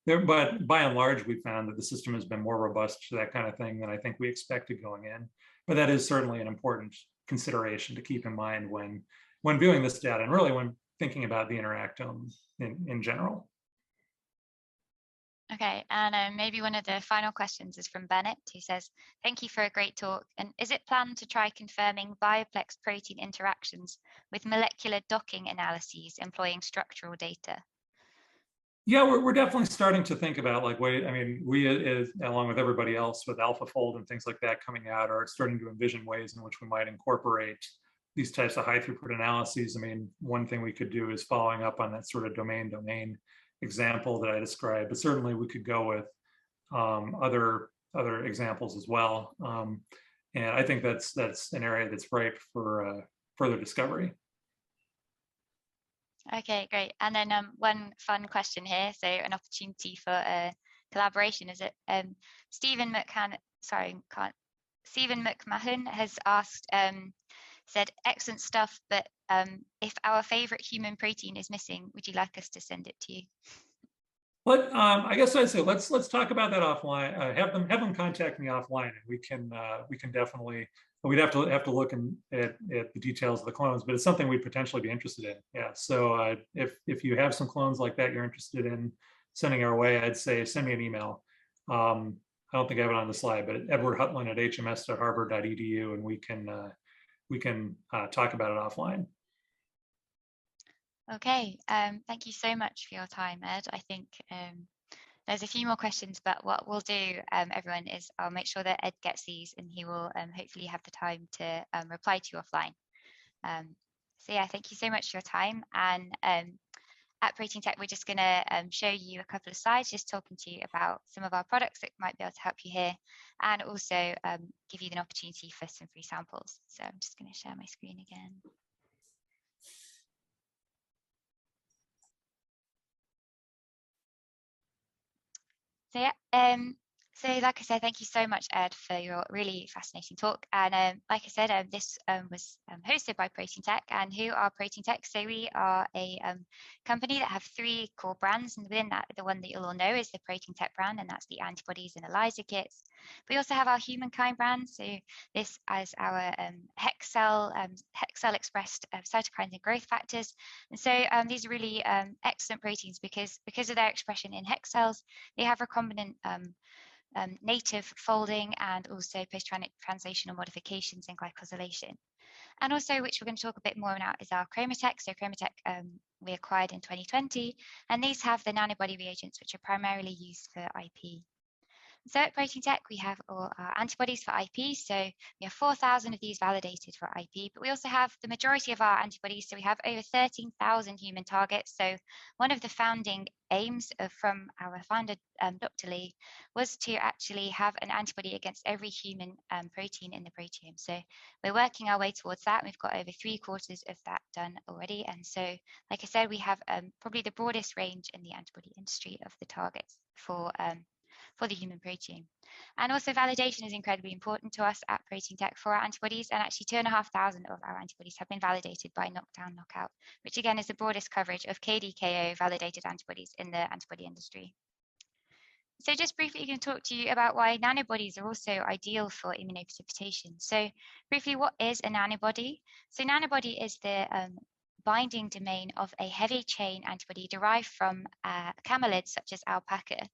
But by and large, we found that the system has been more robust to that kind of thing than I think we expected going in. But that is certainly an important consideration to keep in mind when viewing this data, and really when thinking about the interactome in general. Okay, and maybe one of the final questions is from Bennett, who says, thank you for a great talk. And is it planned to try confirming bioplex protein interactions with molecular docking analyses employing structural data? Yeah, we're definitely starting to think about, like, we along with everybody else with AlphaFold and things like that coming out, are starting to envision ways in which we might incorporate these types of high throughput analyses. I mean, one thing we could do is following up on that sort of domain example that I described, but certainly we could go with other examples as well. And I think that's an area that's ripe for further discovery. Okay, great. And then one fun question here, so an opportunity for collaboration. Is it Stephen McMahon has asked, said, excellent stuff, but if our favorite human protein is missing, would you like us to send it to you? Well, I guess I'd say let's talk about that offline. Have them contact me offline, and we can definitely. We'd have to look at the details of the clones, but it's something we'd potentially be interested in. Yeah. So if you have some clones like that you're interested in sending our way, I'd say send me an email. I don't think I have it on the slide, but Edward Huttlin at hms.harvard.edu, and we can talk about it offline. Okay. Thank you so much for your time, Ed. I think there's a few more questions, but what we'll do, everyone, is I'll make sure that Ed gets these, and he will hopefully have the time to reply to you offline. So yeah, thank you so much for your time. And at Proteintech, we're just going to show you a couple of slides, just talking to you about some of our products that might be able to help you here, and also give you an opportunity for some free samples. So I'm just going to share my screen again. So yeah, So like I said, thank you so much, Ed, for your really fascinating talk. And like I said, this was hosted by Proteintech. And who are Proteintech? So we are a company that have 3 core brands. And within that, the one that you'll all know is the Proteintech brand, and that's the antibodies and ELISA kits. We also have our humankind brand. So this is our hex cell expressed cytokines and growth factors. And so these are really excellent proteins because of their expression in hex cells, they have recombinant native folding and also post-translational modifications and glycosylation. And also, which we're going to talk a bit more about, is our Chromatech. So Chromatech we acquired in 2020, and these have the nanobody reagents, which are primarily used for IP. So at Proteintech, we have all our antibodies for IP. So we have 4,000 of these validated for IP, but we also have the majority of our antibodies. So we have over 13,000 human targets. So one of the founding aims from our founder, Dr. Lee, was to actually have an antibody against every human protein in the proteome. So we're working our way towards that. We've got over 3/4 of that done already. And so, like I said, we have probably the broadest range in the antibody industry of the targets for the human proteome. And also validation is incredibly important to us at Proteintech for our antibodies, and actually 2,500 of our antibodies have been validated by knockdown knockout, which again is the broadest coverage of KDKO validated antibodies in the antibody industry. So just briefly, going to talk to you about why nanobodies are also ideal for immunoprecipitation. So briefly, what is a nanobody? So nanobody is the binding domain of a heavy chain antibody derived from camelids such as alpaca.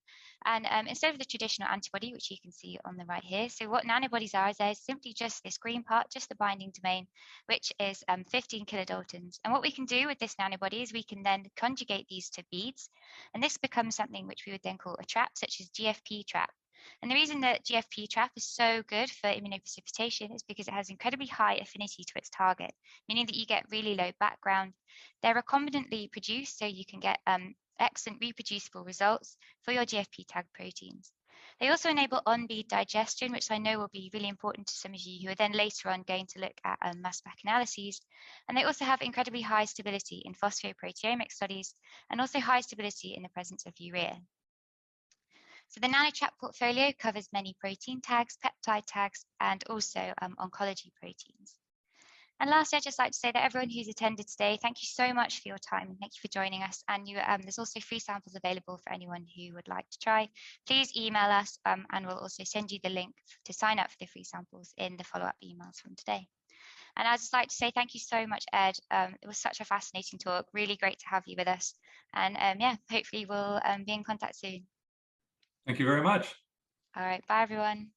And instead of the traditional antibody, which you can see on the right here, so what nanobodies are is there's simply just this green part, just the binding domain, which is 15 kilodaltons. And what we can do with this nanobody is we can then conjugate these to beads, and this becomes something which we would then call a trap, such as GFP trap. And the reason that GFP trap is so good for immunoprecipitation is because it has incredibly high affinity to its target, meaning that you get really low background. They're recombinantly produced, so you can get excellent reproducible results for your GFP tagged proteins. They also enable on-bead digestion, which I know will be really important to some of you who are then later on going to look at mass spec analyses. And they also have incredibly high stability in phosphoproteomic studies and also high stability in the presence of urea. So the NanoTrap portfolio covers many protein tags, peptide tags, and also oncology proteins. And lastly, I'd just like to say that everyone who's attended today, thank you so much for your time. Thank you for joining us. And there's also free samples available for anyone who would like to try. Please email us and we'll also send you the link to sign up for the free samples in the follow-up emails from today. And I'd just like to say thank you so much, Ed. It was such a fascinating talk. Really great to have you with us. And yeah, hopefully we'll be in contact soon. Thank you very much. All right, bye everyone.